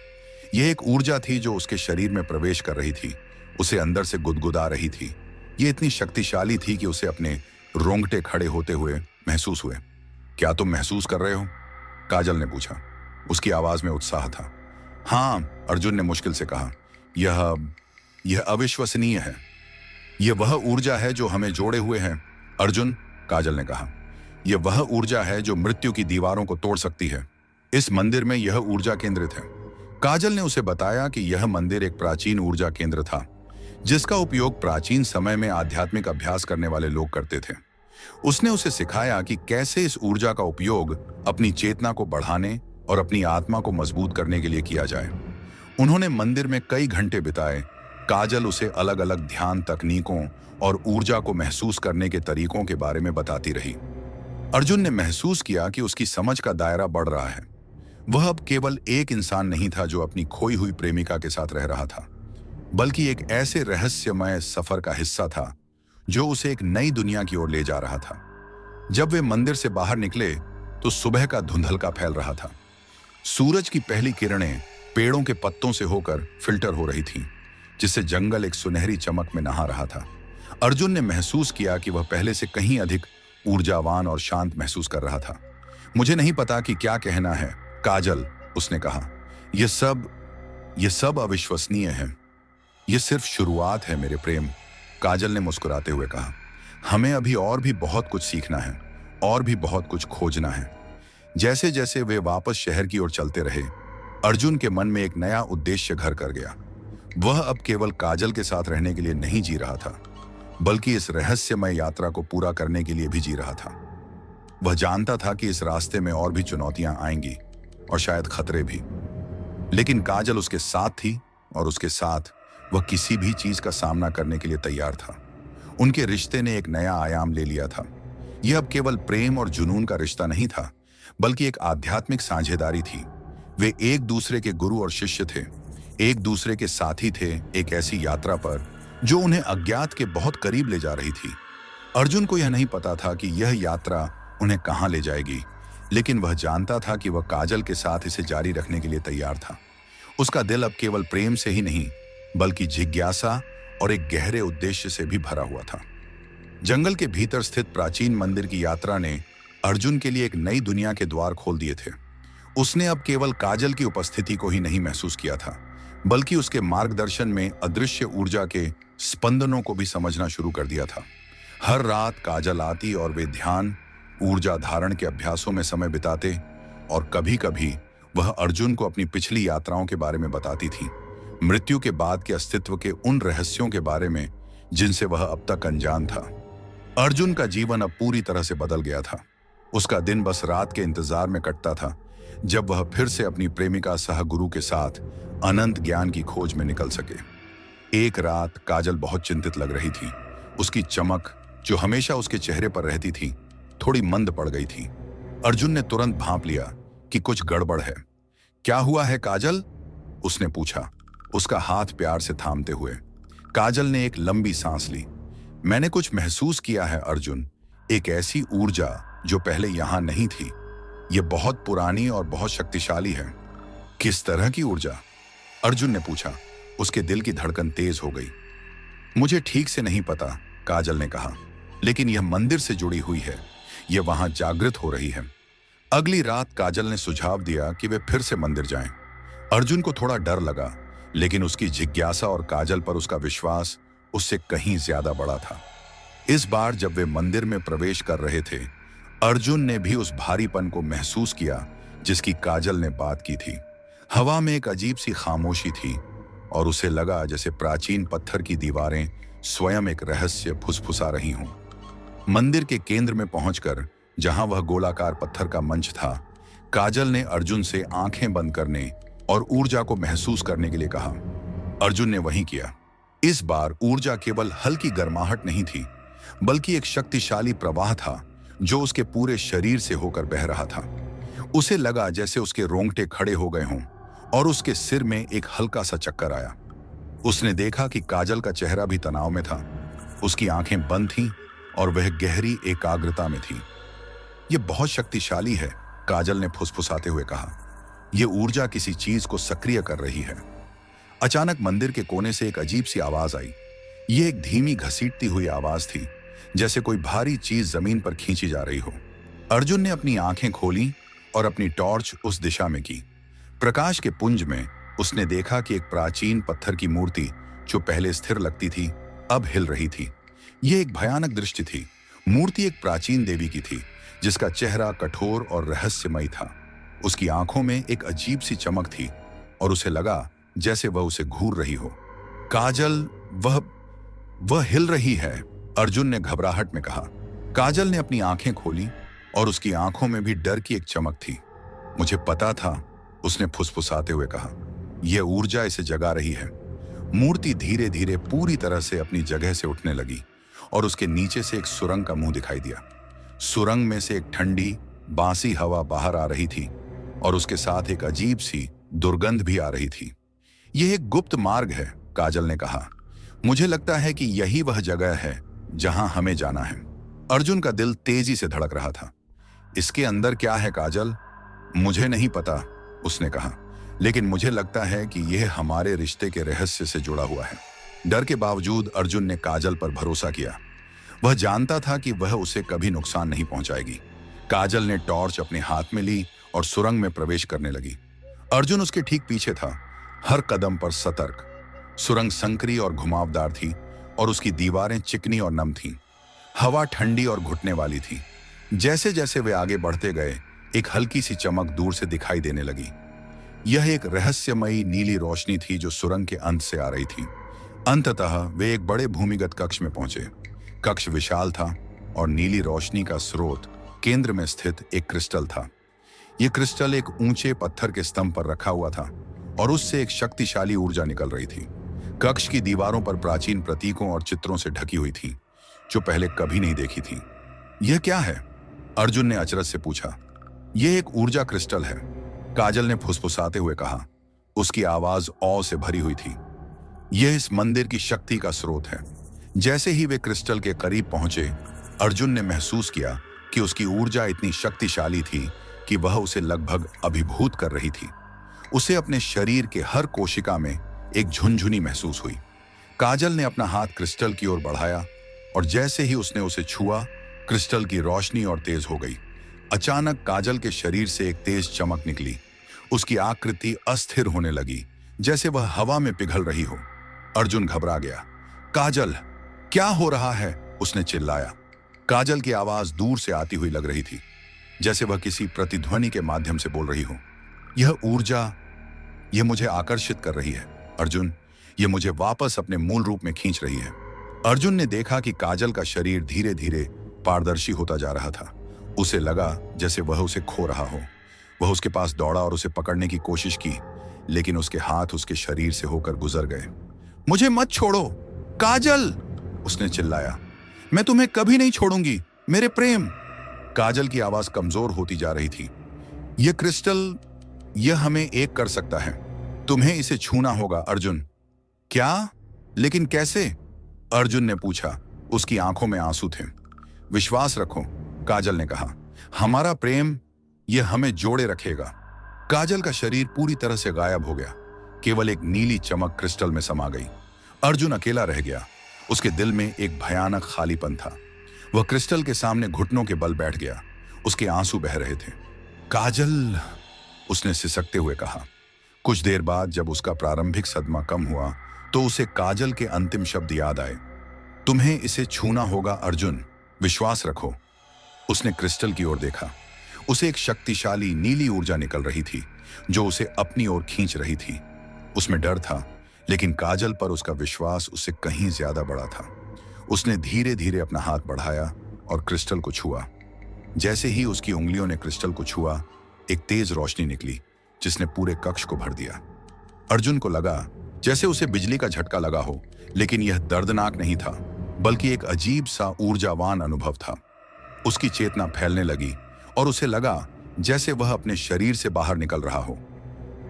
Speaker 1: यह एक ऊर्जा थी जो उसके शरीर में प्रवेश कर रही थी, उसे अंदर से गुदगुदा रही थी। यह इतनी शक्तिशाली थी कि उसे अपने रोंगटे खड़े होते हुए महसूस हुए। क्या तुम महसूस कर रहे हो? काजल ने पूछा। उसकी आवाज में उत्साह था। हाँ, अर्जुन ने मुश्किल से कहा। यह अविश्वसनीय है। यह वह ऊर्जा है जो हमें जोड़े हुए है अर्जुन, काजल ने कहा। यह वह ऊर्जा है जो मृत्यु की दीवारों को तोड़ सकती है। इस मंदिर में यह ऊर्जा केंद्रित है। काजल ने उसे बताया कि यह मंदिर एक प्राचीन ऊर्जा केंद्र था, जिसका उपयोग प्राचीन समय में आध्यात्मिक अभ्यास करने वाले लोग करते थे। उसने उसे सिखाया कि कैसे इस ऊर्जा का उपयोग अपनी चेतना को बढ़ाने और अपनी आत्मा को मजबूत करने के लिए किया जाए। उन्होंने मंदिर में कई घंटे बिताए, काजल उसे अलग अलग ध्यान तकनीकों और ऊर्जा को महसूस करने के तरीकों के बारे में बताती रही। अर्जुन ने महसूस किया कि उसकी समझ का दायरा बढ़ रहा है। वह अब केवल एक इंसान नहीं था जो अपनी खोई हुई प्रेमिका के साथ रह रहा था, बल्कि एक ऐसे रहस्यमय सफर का हिस्सा था जो उसे एक नई दुनिया की ओर ले जा रहा था। जब वे मंदिर से बाहर निकले तो सुबह का धुंधलका फैल रहा था। सूरज की पहली किरणें पेड़ों के पत्तों से होकर फिल्टर हो रही थीं, जिससे जंगल एक सुनहरी चमक में नहा रहा था। अर्जुन ने महसूस किया कि वह पहले से कहीं अधिक ऊर्जावान और शांत महसूस कर रहा था। मुझे नहीं पता कि क्या कहना है काजल, उसने कहा। यह सब अविश्वसनीय है। यह सिर्फ शुरुआत है मेरे प्रेम, काजल ने मुस्कुराते हुए कहा। हमें अभी और भी बहुत कुछ सीखना है और भी बहुत कुछ खोजना है। जैसे जैसे वे वापस शहर की ओर चलते रहे, अर्जुन के मन में एक नया उद्देश्य घर कर गया। वह अब केवल काजल के साथ रहने के लिए नहीं जी रहा था, बल्कि इस रहस्यमय यात्रा को पूरा करने के लिए भी जी रहा था। वह जानता था कि इस रास्ते में और भी चुनौतियां आएंगी और शायद खतरे भी, लेकिन काजल उसके साथ थी और उसके साथ वह किसी भी चीज का सामना करने के लिए तैयार था। उनके रिश्ते ने एक नया आयाम ले लिया था। यह अब केवल प्रेम और जुनून का रिश्ता नहीं था, बल्कि एक आध्यात्मिक साझेदारी थी। वे एक दूसरे के गुरु और शिष्य थे, एक दूसरे के साथी थे, एक ऐसी यात्रा पर जो उन्हें अज्ञात के बहुत करीब ले जा रही थी। अर्जुन को यह नहीं पता था कि यह यात्रा उन्हें कहां ले जाएगी, लेकिन वह जानता था कि वह काजल के साथ इसे जारी रखने के लिए तैयार था। उसका दिल अब केवल प्रेम से ही नहीं, बल्कि जिज्ञासा और एक गहरे उद्देश्य से भी भरा हुआ था। जंगल के भीतर स्थित प्राचीन मंदिर की यात्रा ने अर्जुन के लिए एक नई दुनिया के द्वार खोल दिए थे। उसने अब केवल काजल की उपस्थिति को ही नहीं महसूस किया था, बल्कि उसके मार्गदर्शन में अदृश्य ऊर्जा के स्पंदनों को भी समझना शुरू कर दिया था। हर रात काजल आती और वे ध्यान, ऊर्जा धारण के अभ्यासों में समय बिताते, और कभी-कभी वह अर्जुन को अपनी पिछली यात्राओं के बारे में बताती थी, मृत्यु के बाद के अस्तित्व के उन रहस्यों के बारे में जिनसे वह अब तक अनजान था। अर्जुन का जीवन अब पूरी तरह से बदल गया था। उसका दिन बस रात के इंतजार में कटता था, जब वह फिर से अपनी प्रेमिका सह गुरु के साथ अनंत ज्ञान की खोज में निकल सके। एक रात काजल बहुत चिंतित लग रही थी। उसकी चमक, जो हमेशा उसके चेहरे पर रहती थी, थोड़ी मंद पड़ गई थी। अर्जुन ने तुरंत भांप लिया कि कुछ गड़बड़ है। क्या हुआ है काजल, उसने पूछा, उसका हाथ प्यार से थामते हुए। काजल ने एक लंबी सांस ली। मैंने कुछ महसूस किया है अर्जुन, एक ऐसी ऊर्जा जो पहले यहां नहीं थी। यह बहुत पुरानी और बहुत शक्तिशाली है। किस तरह की ऊर्जा, अर्जुन ने पूछा। उसके दिल की धड़कन तेज हो गई। मुझे ठीक से नहीं पता, काजल ने कहा, लेकिन यह मंदिर से जुड़ी हुई है। यह वहां जागृत हो रही है। अगली रात काजल ने सुझाव दिया कि वे फिर से मंदिर जाएं। अर्जुन को थोड़ा डर लगा, लेकिन उसकी जिज्ञासा और काजल पर उसका विश्वास उससे कहीं ज्यादा बड़ा था। इस बार जब वे मंदिर में प्रवेश कर रहे थे, अर्जुन ने भी उस भारीपन को महसूस किया जिसकी काजल ने बात की थी। हवा में एक अजीब सी खामोशी थी और उसे लगा जैसे प्राचीन पत्थर की दीवारें स्वयं एक रहस्य फुसफुसा रही हों। मंदिर के केंद्र में पहुंचकर, जहां वह गोलाकार पत्थर का मंच था, काजल ने अर्जुन से आंखें बंद करने और ऊर्जा को महसूस करने के लिए कहा। अर्जुन ने वही किया। इस बार ऊर्जा केवल हल्की गर्माहट नहीं थी, बल्कि एक शक्तिशाली प्रवाह था जो उसके पूरे शरीर से होकर बह रहा था। उसे लगा जैसे उसके रोंगटे खड़े हो गए हों और उसके सिर में एक हल्का सा चक्कर आया। उसने देखा कि काजल का चेहरा भी तनाव में था। उसकी आंखें बंद थीं और वह गहरी एकाग्रता में थी। यह बहुत शक्तिशाली है, काजल ने फुसफुसाते हुए कहा। यह ऊर्जा किसी चीज को सक्रिय कर रही है। अचानक मंदिर के कोने से एक अजीब सी आवाज आई। यह एक धीमी घसीटती हुई आवाज थी, जैसे कोई भारी चीज जमीन पर खींची जा रही हो। अर्जुन ने अपनी आंखें खोली और अपनी टॉर्च उस दिशा में की। प्रकाश के पुंज में उसने देखा कि एक प्राचीन पत्थर की मूर्ति, जो पहले स्थिर लगती थी, अब हिल रही थी। यह एक भयानक दृश्य थी। मूर्ति एक प्राचीन देवी की थी, जिसका चेहरा कठोर और रहस्यमयी था। उसकी आंखों में एक अजीब सी चमक थी और उसे लगा जैसे वह उसे घूर रही हो। काजल, वह हिल रही है, अर्जुन ने घबराहट में कहा। काजल ने अपनी आंखें खोली और उसकी आंखों में भी डर की एक चमक थी। मुझे पता था, उसने फुसफुसाते हुए कहा। यह ऊर्जा इसे जगा रही है। मूर्ति धीरे धीरे पूरी तरह से अपनी जगह से उठने लगी और उसके नीचे से एक सुरंग का मुंह दिखाई दिया। सुरंग में से एक ठंडी बासी हवा बाहर आ रही थी और उसके साथ एक अजीब सी दुर्गंध भी आ रही थी। यह एक गुप्त मार्ग है, काजल ने कहा। मुझे लगता है कि यही वह जगह है जहां हमें जाना है। अर्जुन का दिल तेजी से धड़क रहा था। इसके अंदर क्या है काजल? मुझे नहीं पता, उसने कहा, लेकिन मुझे लगता है कि यह हमारे रिश्ते के रहस्य से जुड़ा हुआ है। डर के बावजूद अर्जुन ने काजल पर भरोसा किया। वह जानता था कि वह उसे कभी नुकसान नहीं पहुंचाएगी। काजल ने टॉर्च अपने हाथ में ली और सुरंग में प्रवेश करने लगी। अर्जुन उसके ठीक पीछे था, हर कदम पर सतर्क। सुरंग संकरी और घुमावदार थी और उसकी दीवारें चिकनी और नम थीं। हवा ठंडी और घुटने वाली थी। जैसे जैसे वे आगे बढ़ते गए, एक हल्की सी चमक दूर से दिखाई देने लगी। यह एक रहस्यमयी नीली रोशनी थी जो सुरंग के अंत से आ रही थी। अंततः वे एक बड़े भूमिगत कक्ष में पहुंचे। कक्ष विशाल था और नीली रोशनी का स्रोत केंद्र में स्थित एक क्रिस्टल था। यह क्रिस्टल एक ऊंचे पत्थर के स्तंभ पर रखा हुआ था और उससे एक शक्तिशाली ऊर्जा निकल रही थी। कक्ष की दीवारों पर प्राचीन प्रतीकों और चित्रों से ढकी हुई थी जो पहले कभी नहीं देखी थी। यह क्या है? अर्जुन ने अचरज से पूछा। यह एक ऊर्जा क्रिस्टल है, काजल ने फुसफुसाते हुए कहा। उसकी आवाज औ से भरी हुई थी। यह इस मंदिर की शक्ति का स्रोत है। जैसे ही वे क्रिस्टल के करीब पहुंचे, अर्जुन ने महसूस किया कि उसकी ऊर्जा इतनी शक्तिशाली थी कि वह उसे लगभग अभिभूत कर रही थी। उसे अपने शरीर के हर कोशिका में एक झुनझुनी महसूस हुई। काजल ने अपना हाथ क्रिस्टल की ओर बढ़ाया और जैसे ही उसने उसे छुआ, क्रिस्टल की रोशनी और तेज हो गई। अचानक काजल के शरीर से एक तेज चमक निकली। उसकी आकृति अस्थिर होने लगी, जैसे वह हवा में पिघल रही हो। अर्जुन घबरा गया। काजल, क्या हो रहा है? उसने चिल्लाया। काजल की आवाज दूर से आती हुई लग रही थी, जैसे वह किसी प्रतिध्वनि के माध्यम से बोल रही हो। यह ऊर्जा, यह मुझे आकर्षित कर रही है अर्जुन। यह मुझे वापस अपने मूल रूप में खींच रही है। अर्जुन ने देखा कि काजल का शरीर धीरे धीरे पारदर्शी होता जा रहा था। उसे लगा जैसे वह उसे खो रहा हो। वह उसके पास दौड़ा और उसे पकड़ने की कोशिश की, लेकिन उसके हाथ उसके शरीर से होकर गुजर गए। मुझे मत छोड़ो काजल, उसने चिल्लाया। मैं तुम्हें कभी नहीं छोड़ूंगी मेरे प्रेम। काजल की आवाज कमजोर होती जा रही थी। यह क्रिस्टल, यह हमें एक कर सकता है। तुम्हें इसे छूना होगा अर्जुन। क्या? लेकिन कैसे? अर्जुन ने पूछा। उसकी आंखों में आंसू थे। विश्वास रखो, काजल ने कहा। हमारा प्रेम, यह हमें जोड़े रखेगा। काजल का शरीर पूरी तरह से गायब हो गया। केवल एक नीली चमक क्रिस्टल में समा गई। अर्जुन अकेला रह गया। उसके दिल में एक भयानक खालीपन था। वह क्रिस्टल के सामने घुटनों के बल बैठ गया। उसके आंसू बह रहे थे। काजल, उसने सिसकते हुए कहा। कुछ देर बाद जब उसका प्रारंभिक सदमा कम हुआ, तो उसे काजल के अंतिम शब्द याद आए। तुम्हें इसे छूना होगा अर्जुन, विश्वास रखो। उसने क्रिस्टल की ओर देखा। उसे एक शक्तिशाली नीली ऊर्जा निकल रही थी जो उसे अपनी ओर खींच रही थी। उसमें डर था, लेकिन काजल पर उसका विश्वास उससे कहीं ज्यादा बड़ा था। उसने धीरे धीरे अपना हाथ बढ़ाया और क्रिस्टल को छुआ। जैसे ही उसकी उंगलियों ने क्रिस्टल को छुआ, एक तेज रोशनी निकली जिसने पूरे कक्ष को भर दिया। अर्जुन को लगा जैसे उसे बिजली का झटका लगा हो, लेकिन यह दर्दनाक नहीं था, बल्कि एक अजीब सा ऊर्जावान अनुभव था। उसकी चेतना फैलने लगी और उसे लगा जैसे वह अपने शरीर से बाहर निकल रहा हो।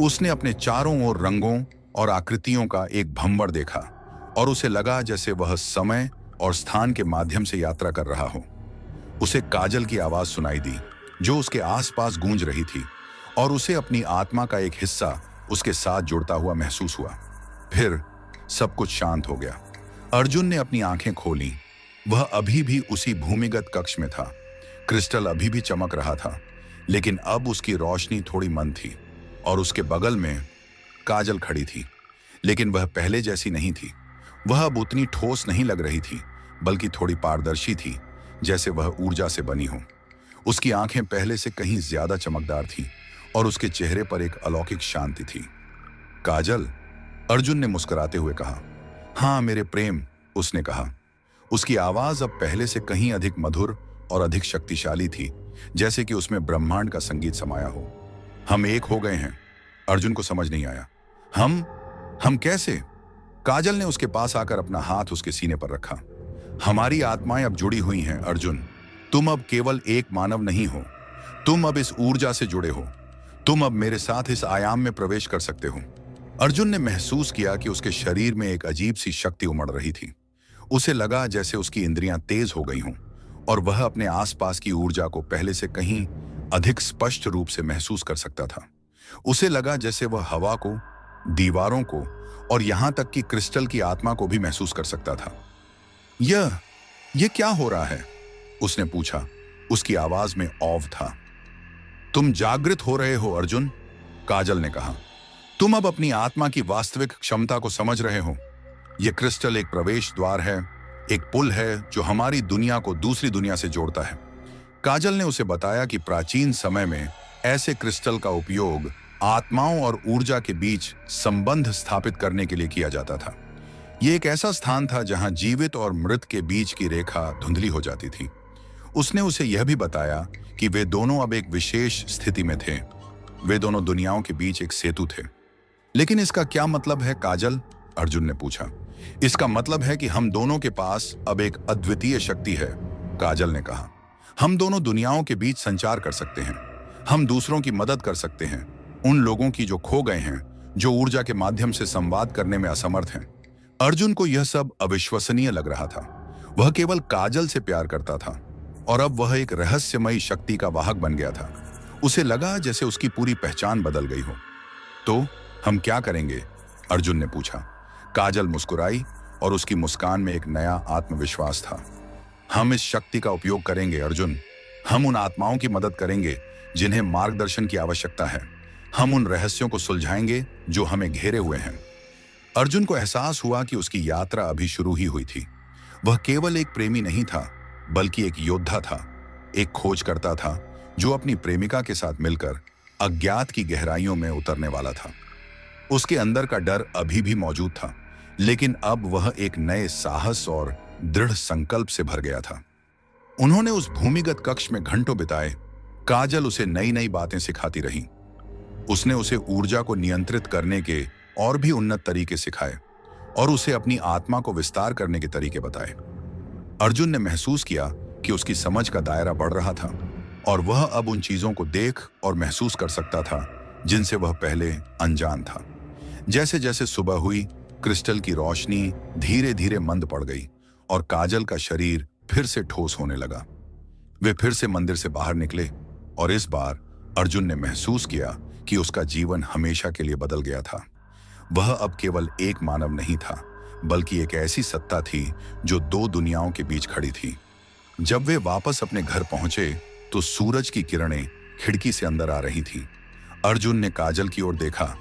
Speaker 1: उसने अपने चारों ओर रंगों और आकृतियों का एक भंवर देखा और उसे लगा जैसे वह समय और स्थान के माध्यम से यात्रा कर रहा हो। उसे काजल की आवाज सुनाई दी जो उसके आसपास गूंज रही थी और उसे अपनी आत्मा का एक हिस्सा उसके साथ जुड़ता हुआ महसूस हुआ। फिर सब कुछ शांत हो गया। अर्जुन ने अपनी आंखें खोलीं। वह अभी भी उसी भूमिगत कक्ष में था। क्रिस्टल अभी भी चमक रहा था, लेकिन अब उसकी रोशनी थोड़ी मंद थी और उसके बगल में काजल खड़ी थी। लेकिन वह पहले जैसी नहीं थी। वह अब उतनी ठोस नहीं लग रही थी, बल्कि थोड़ी पारदर्शी थी, जैसे वह ऊर्जा से बनी हो। उसकी आंखें पहले से कहीं ज्यादा चमकदार थीं और उसके चेहरे पर एक अलौकिक शांति थी। काजल, अर्जुन ने मुस्कुराते हुए कहा। हाँ मेरे प्रेम, उसने कहा। उसकी आवाज अब पहले से कहीं अधिक मधुर और अधिक शक्तिशाली थी, जैसे कि उसमें ब्रह्मांड का संगीत समाया हो। हम एक हो गए हैं। अर्जुन को समझ नहीं आया। हम कैसे? काजल ने उसके पास आकर अपना हाथ उसके सीने पर रखा। हमारी आत्माएं अब जुड़ी हुई हैं अर्जुन। तुम अब केवल एक मानव नहीं हो, तुम अब इस ऊर्जा से जुड़े हो। तुम अब मेरे साथ इस आयाम में प्रवेश कर सकते हो। अर्जुन ने महसूस किया कि उसके शरीर में एक अजीब सी शक्ति उमड़ रही थी। उसे लगा जैसे उसकी इंद्रियां तेज हो गई हों और वह अपने आसपास की ऊर्जा को पहले से कहीं अधिक स्पष्ट रूप से महसूस कर सकता था। उसे लगा जैसे वह हवा को, दीवारों को और यहां तक कि क्रिस्टल की आत्मा को भी महसूस कर सकता था। यह क्या हो रहा है? उसने पूछा। उसकी आवाज में औव था। तुम जागृत हो रहे हो अर्जुन, काजल ने कहा। तुम अब अपनी आत्मा की वास्तविक क्षमता को समझ रहे हो। यह क्रिस्टल एक प्रवेश द्वार है, एक पुल है जो हमारी दुनिया को दूसरी दुनिया से जोड़ता है। काजल ने उसे बताया कि प्राचीन समय में ऐसे क्रिस्टल का उपयोग आत्माओं और ऊर्जा के बीच संबंध स्थापित करने के लिए किया जाता था। यह एक ऐसा स्थान था जहां जीवित और मृत के बीच की रेखा धुंधली हो जाती थी। उसने उसे यह भी बताया कि वे दोनों अब एक विशेष स्थिति में थे। वे दोनों दुनियाओं के बीच एक सेतु थे। लेकिन इसका क्या मतलब है काजल? अर्जुन ने पूछा। इसका मतलब है कि हम दोनों के पास अब एक अद्वितीय शक्ति है, काजल ने कहा। हम दोनों दुनियाओं के बीच संचार कर सकते हैं। हम दूसरों की मदद कर सकते हैं, उन लोगों की जो खो गए हैं, जो ऊर्जा के माध्यम से संवाद करने में असमर्थ हैं। अर्जुन को यह सब अविश्वसनीय लग रहा था। वह केवल काजल से प्यार करता था और अब वह एक रहस्यमयी शक्ति का वाहक बन गया था। उसे लगा जैसे उसकी पूरी पहचान बदल गई हो। तो हम क्या करेंगे? अर्जुन ने पूछा। काजल मुस्कुराई और उसकी मुस्कान में एक नया आत्मविश्वास था। हम इस शक्ति का उपयोग करेंगे अर्जुन। हम उन आत्माओं की मदद करेंगे जिन्हें मार्गदर्शन की आवश्यकता है। हम उन रहस्यों को सुलझाएंगे जो हमें घेरे हुए हैं। अर्जुन को एहसास हुआ कि उसकी यात्रा अभी शुरू ही हुई थी। वह केवल एक प्रेमी नहीं था, बल्कि एक योद्धा था, एक खोजकर्ता था जो अपनी प्रेमिका के साथ मिलकर अज्ञात की गहराइयों में उतरने वाला था। उसके अंदर का डर अभी भी मौजूद था, लेकिन अब वह एक नए साहस और दृढ़ संकल्प से भर गया था। उन्होंने उस भूमिगत कक्ष में घंटों बिताए। काजल उसे नई नई बातें सिखाती रही। उसने उसे ऊर्जा को नियंत्रित करने के और भी उन्नत तरीके सिखाए और उसे अपनी आत्मा को विस्तार करने के तरीके बताए। अर्जुन ने महसूस किया कि उसकी समझ का दायरा बढ़ रहा था और वह अब उन चीजों को देख और महसूस कर सकता था जिनसे वह पहले अनजान था। जैसे जैसे सुबह हुई, क्रिस्टल की रोशनी धीरे धीरे मंद पड़ गई और काजल का शरीर फिर से ठोस होने लगा। वे फिर से मंदिर से बाहर निकले और इस बार अर्जुन ने महसूस किया कि उसका जीवन हमेशा के लिए बदल गया था। वह अब केवल एक मानव नहीं था, बल्कि एक ऐसी सत्ता थी जो दो दुनियाओं के बीच खड़ी थी। जब वे वापस अपने घर पहुंचे तो सूरज की किरणें खिड़की से अंदर आ रही थीं। अर्जुन ने काजल की ओर देखा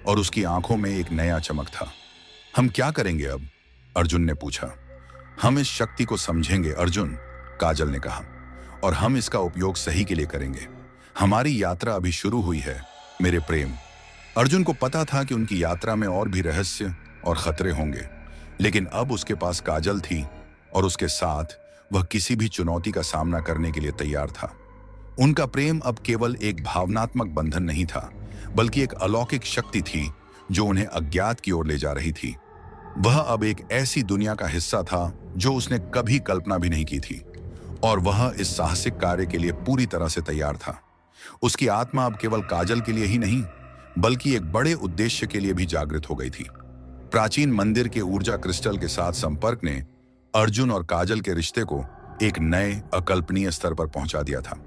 Speaker 1: और उसकी आंखों में एक नया चमक था। हम क्या करेंगे अब? अर्जुन ने पूछा। हम इस शक्ति को समझेंगे अर्जुन, काजल ने कहा, और हम इसका उपयोग सही के लिए करेंगे। हमारी यात्रा अभी शुरू हुई है मेरे प्रेम। अर्जुन को पता था कि उनकी यात्रा में और भी रहस्य और खतरे होंगे, लेकिन अब उसके पास काजल थी और उसके साथ वह किसी भी चुनौती का सामना करने के लिए तैयार था। उनका प्रेम अब केवल एक भावनात्मक बंधन नहीं था, बल्कि एक अलौकिक शक्ति थी जो उन्हें अज्ञात की ओर ले जा रही थी। वह अब एक ऐसी दुनिया का हिस्सा था जो उसने कभी कल्पना भी नहीं की थी, और वह इस साहसिक कार्य के लिए पूरी तरह से तैयार था। उसकी आत्मा अब केवल काजल के लिए ही नहीं, बल्कि एक बड़े उद्देश्य के लिए भी जागृत हो गई थी। प्राचीन मंदिर के ऊर्जा क्रिस्टल के साथ संपर्क ने अर्जुन और काजल के रिश्ते को एक नए अकल्पनीय स्तर पर पहुंचा दिया था।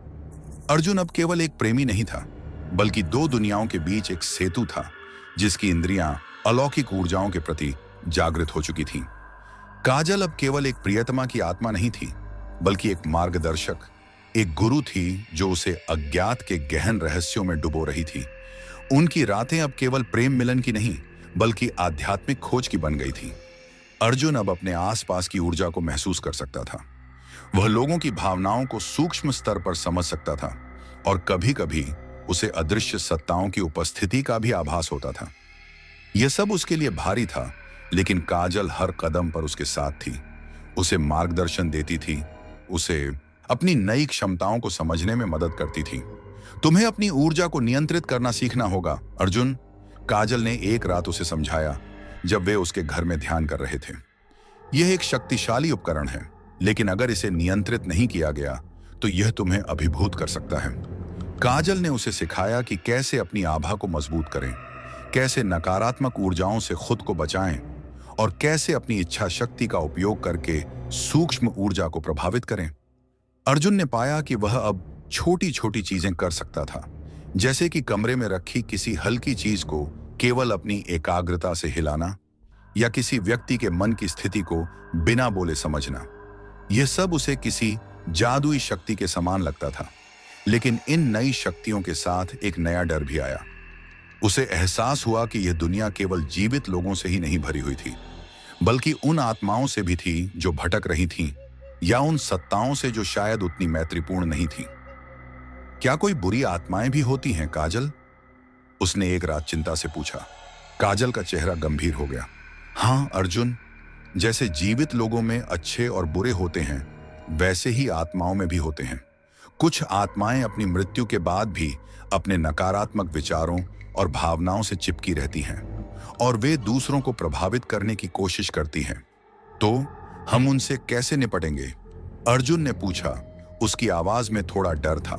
Speaker 1: अर्जुन अब केवल एक प्रेमी नहीं था, बल्कि दो दुनियाओं के बीच एक सेतु था जिसकी इंद्रियां अलौकिक ऊर्जाओं के प्रति जागृत हो चुकी थीं। काजल अब केवल एक प्रियतमा की आत्मा नहीं थी, बल्कि एक मार्गदर्शक, एक गुरु थी जो उसे अज्ञात के गहन रहस्यों में डुबो रही थी। उनकी रातें अब केवल प्रेम मिलन की नहीं, बल्कि आध्यात्मिक खोज की बन गई थी। अर्जुन अब अपने आसपास की ऊर्जा को महसूस कर सकता था। वह लोगों की भावनाओं को सूक्ष्म स्तर पर समझ सकता था और कभी-कभी उसे अदृश्य सत्ताओं की उपस्थिति का भी आभास होता था। यह सब उसके लिए भारी था, लेकिन काजल हर कदम पर उसके साथ थी, उसे मार्गदर्शन देती थी, उसे अपनी नई क्षमताओं को समझने में मदद करती थी। तुम्हें अपनी ऊर्जा को नियंत्रित करना सीखना होगा अर्जुन, काजल ने एक रात उसे समझाया जब वे उसके घर में ध्यान कर रहे थे। यह एक शक्तिशाली उपकरण है, लेकिन अगर इसे नियंत्रित नहीं किया गया तो यह तुम्हें अभिभूत कर सकता है। काजल ने उसे सिखाया कि कैसे अपनी आभा को मजबूत करें, कैसे नकारात्मक ऊर्जाओं से खुद को बचाएं और कैसे अपनी इच्छा शक्ति का उपयोग करके सूक्ष्म ऊर्जा को प्रभावित करें। अर्जुन ने पाया कि वह अब छोटी छोटी चीजें कर सकता था, जैसे कि कमरे में रखी किसी हल्की चीज को केवल अपनी एकाग्रता से हिलाना या किसी व्यक्ति के मन की स्थिति को बिना बोले समझना। यह सब उसे किसी जादुई शक्ति के समान लगता था, लेकिन इन नई शक्तियों के साथ एक नया डर भी आया। उसे एहसास हुआ कि यह दुनिया केवल जीवित लोगों से ही नहीं भरी हुई थी, बल्कि उन आत्माओं से भी थी जो भटक रही थीं, या उन सत्ताओं से जो शायद उतनी मैत्रीपूर्ण नहीं थी। क्या कोई बुरी आत्माएं भी होती हैं, काजल? उसने एक रात चिंता से पूछा। काजल का चेहरा गंभीर हो गया। हाँ अर्जुन, जैसे जीवित लोगों में अच्छे और बुरे होते हैं, वैसे ही आत्माओं में भी होते हैं। कुछ आत्माएं अपनी मृत्यु के बाद भी अपने नकारात्मक विचारों और भावनाओं से चिपकी रहती हैं और वे दूसरों को प्रभावित करने की कोशिश करती हैं। तो हम उनसे कैसे निपटेंगे? अर्जुन ने पूछा। उसकी आवाज में थोड़ा डर था।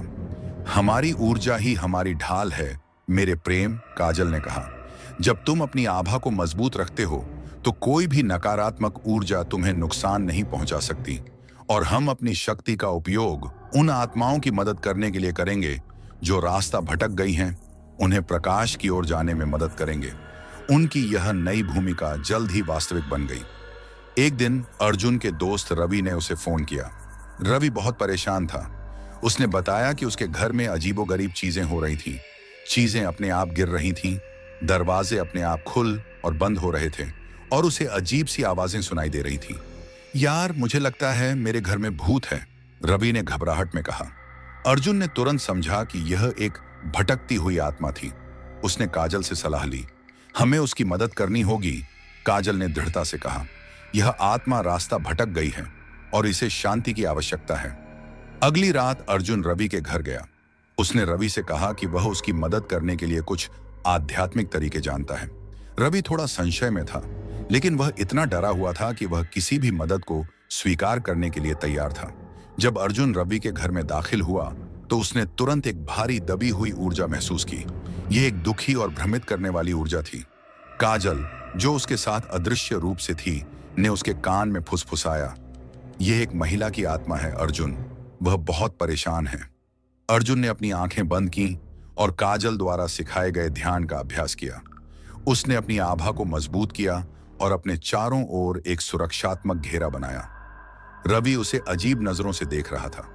Speaker 1: हमारी ऊर्जा ही हमारी ढाल है मेरे प्रेम, काजल ने कहा। जब तुम अपनी आभा को मजबूत रखते हो तो कोई भी नकारात्मक ऊर्जा तुम्हें नुकसान नहीं पहुंचा सकती, और हम अपनी शक्ति का उपयोग उन आत्माओं की मदद करने के लिए करेंगे जो रास्ता भटक गई हैं, उन्हें प्रकाश की ओर जाने में मदद करेंगे। उनकी यह नई भूमिका जल्द ही वास्तविक बन गई। एक दिन अर्जुन के दोस्त रवि ने उसे फोन किया। रवि बहुत परेशान था। उसने बताया कि उसके घर में अजीबोगरीब चीजें हो रही थीं। चीजें अपने आप गिर रही थीं, दरवाजे अपने आप खुल और बंद हो रहे थे, और उसे अजीब सी आवाजें सुनाई दे रही थीं। यार, मुझे लगता है मेरे घर में भूत है, रवि ने घबराहट में कहा। अर्जुन ने तुरंत समझा कि यह एक भटकती हुई आत्मा थी। उसने काजल से सलाह ली। हमें उसकी मदद करनी होगी, काजल ने दृढ़ता से कहा। यह आत्मा रास्ता भटक गई है और इसे शांति की आवश्यकता है। अगली रात अर्जुन रवि के घर गया। उसने रवि से कहा कि वह उसकी मदद करने के लिए कुछ आध्यात्मिक तरीके जानता है। रवि थोड़ा संशय में था, लेकिन वह इतना डरा हुआ था कि वह किसी भी मदद को स्वीकार करने के लिए तैयार था। जब अर्जुन रवि के घर में दाखिल हुआ तो उसने तुरंत एक भारी दबी हुई ऊर्जा महसूस की। यह एक दुखी और भ्रमित करने वाली ऊर्जा थी। काजल, जो उसके साथ अदृश्य रूप से थी, ने उसके कान में फुसफुसाया, यह एक महिला की आत्मा है अर्जुन, वह बहुत परेशान है। अर्जुन ने अपनी आंखें बंद की और काजल द्वारा सिखाए गए ध्यान का अभ्यास किया। उसने अपनी आभा को मजबूत किया और अपने चारों ओर एक सुरक्षात्मक घेरा बनाया। रवि उसे अजीब नजरों से देख रहा था।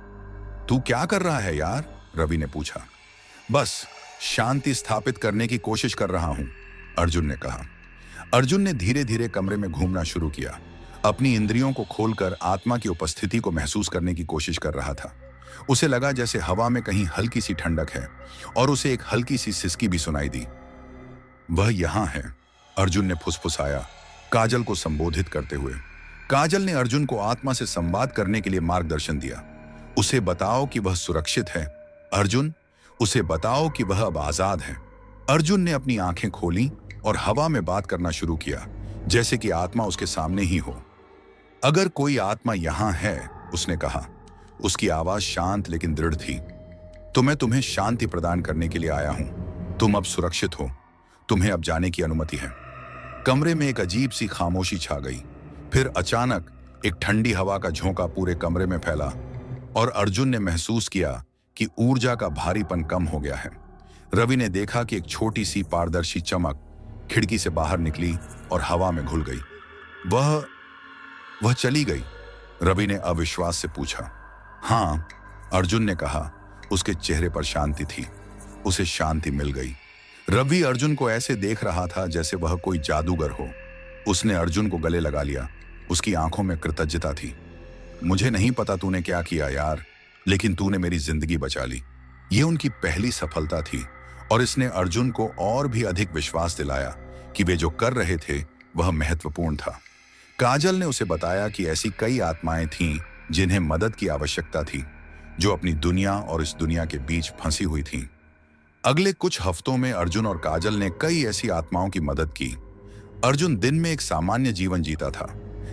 Speaker 1: तू क्या कर रहा है यार? रवि ने पूछा। बस शांति स्थापित करने की कोशिश कर रहा हूं, अर्जुन ने कहा। अर्जुन ने धीरे धीरे कमरे में घूमना शुरू किया, अपनी इंद्रियों को खोलकर आत्मा की उपस्थिति को महसूस करने की कोशिश कर रहा था। उसे लगा जैसे हवा में कहीं हल्की सी ठंडक है, और उसे एक हल्की सी सिसकी भी सुनाई दी। वह यहां है, अर्जुन ने फुसफुसाया, काजल को संबोधित करते हुए। काजल ने अर्जुन को आत्मा से संवाद करने के लिए मार्गदर्शन दिया। उसे बताओ कि वह सुरक्षित है, अर्जुन, उसे बताओ कि वह अब आजाद है। अर्जुन ने अपनी आंखें खोली और हवा में बात करना शुरू किया, जैसे कि आत्मा उसके सामने ही हो। अगर कोई आत्मा यहां है, उसने कहा। उसकी आवाज शांत लेकिन दृढ़ थी। तो मैं तुम्हें शांति प्रदान करने के लिए आया हूं। तुम अब सुरक्षित हो, तुम्हें अब जाने की अनुमति है। कमरे में एक अजीब सी खामोशी छा गई। फिर अचानक एक ठंडी हवा का झोंका पूरे कमरे में फैला और अर्जुन ने महसूस किया कि ऊर्जा का भारीपन कम हो गया है। रवि ने देखा कि एक छोटी सी पारदर्शी चमक खिड़की से बाहर निकली और हवा में घुल गई। वह चली गई? रवि ने अविश्वास से पूछा। हाँ, अर्जुन ने कहा। उसके चेहरे पर शांति थी। उसे शांति मिल गई। रवि अर्जुन को ऐसे देख रहा था जैसे वह कोई जादूगर हो। उसने अर्जुन को गले लगा लिया। उसकी आंखों में कृतज्ञता थी। मुझे नहीं पता तूने क्या किया यार, लेकिन तूने मेरी जिंदगी बचा ली। ये उनकी पहली सफलता थी और इसने अर्जुन को और भी अधिक विश्वास दिलाया कि वे जो कर रहे थे वह महत्वपूर्ण था। काजल ने उसे बताया कि ऐसी कई आत्माएं थीं जिन्हें मदद की आवश्यकता थी, जो अपनी दुनिया और इस दुनिया के बीच फंसी हुई थीं। अगले कुछ हफ्तों में अर्जुन और काजल ने कई ऐसी आत्माओं की मदद की। अर्जुन दिन में एक सामान्य जीवन जीता था,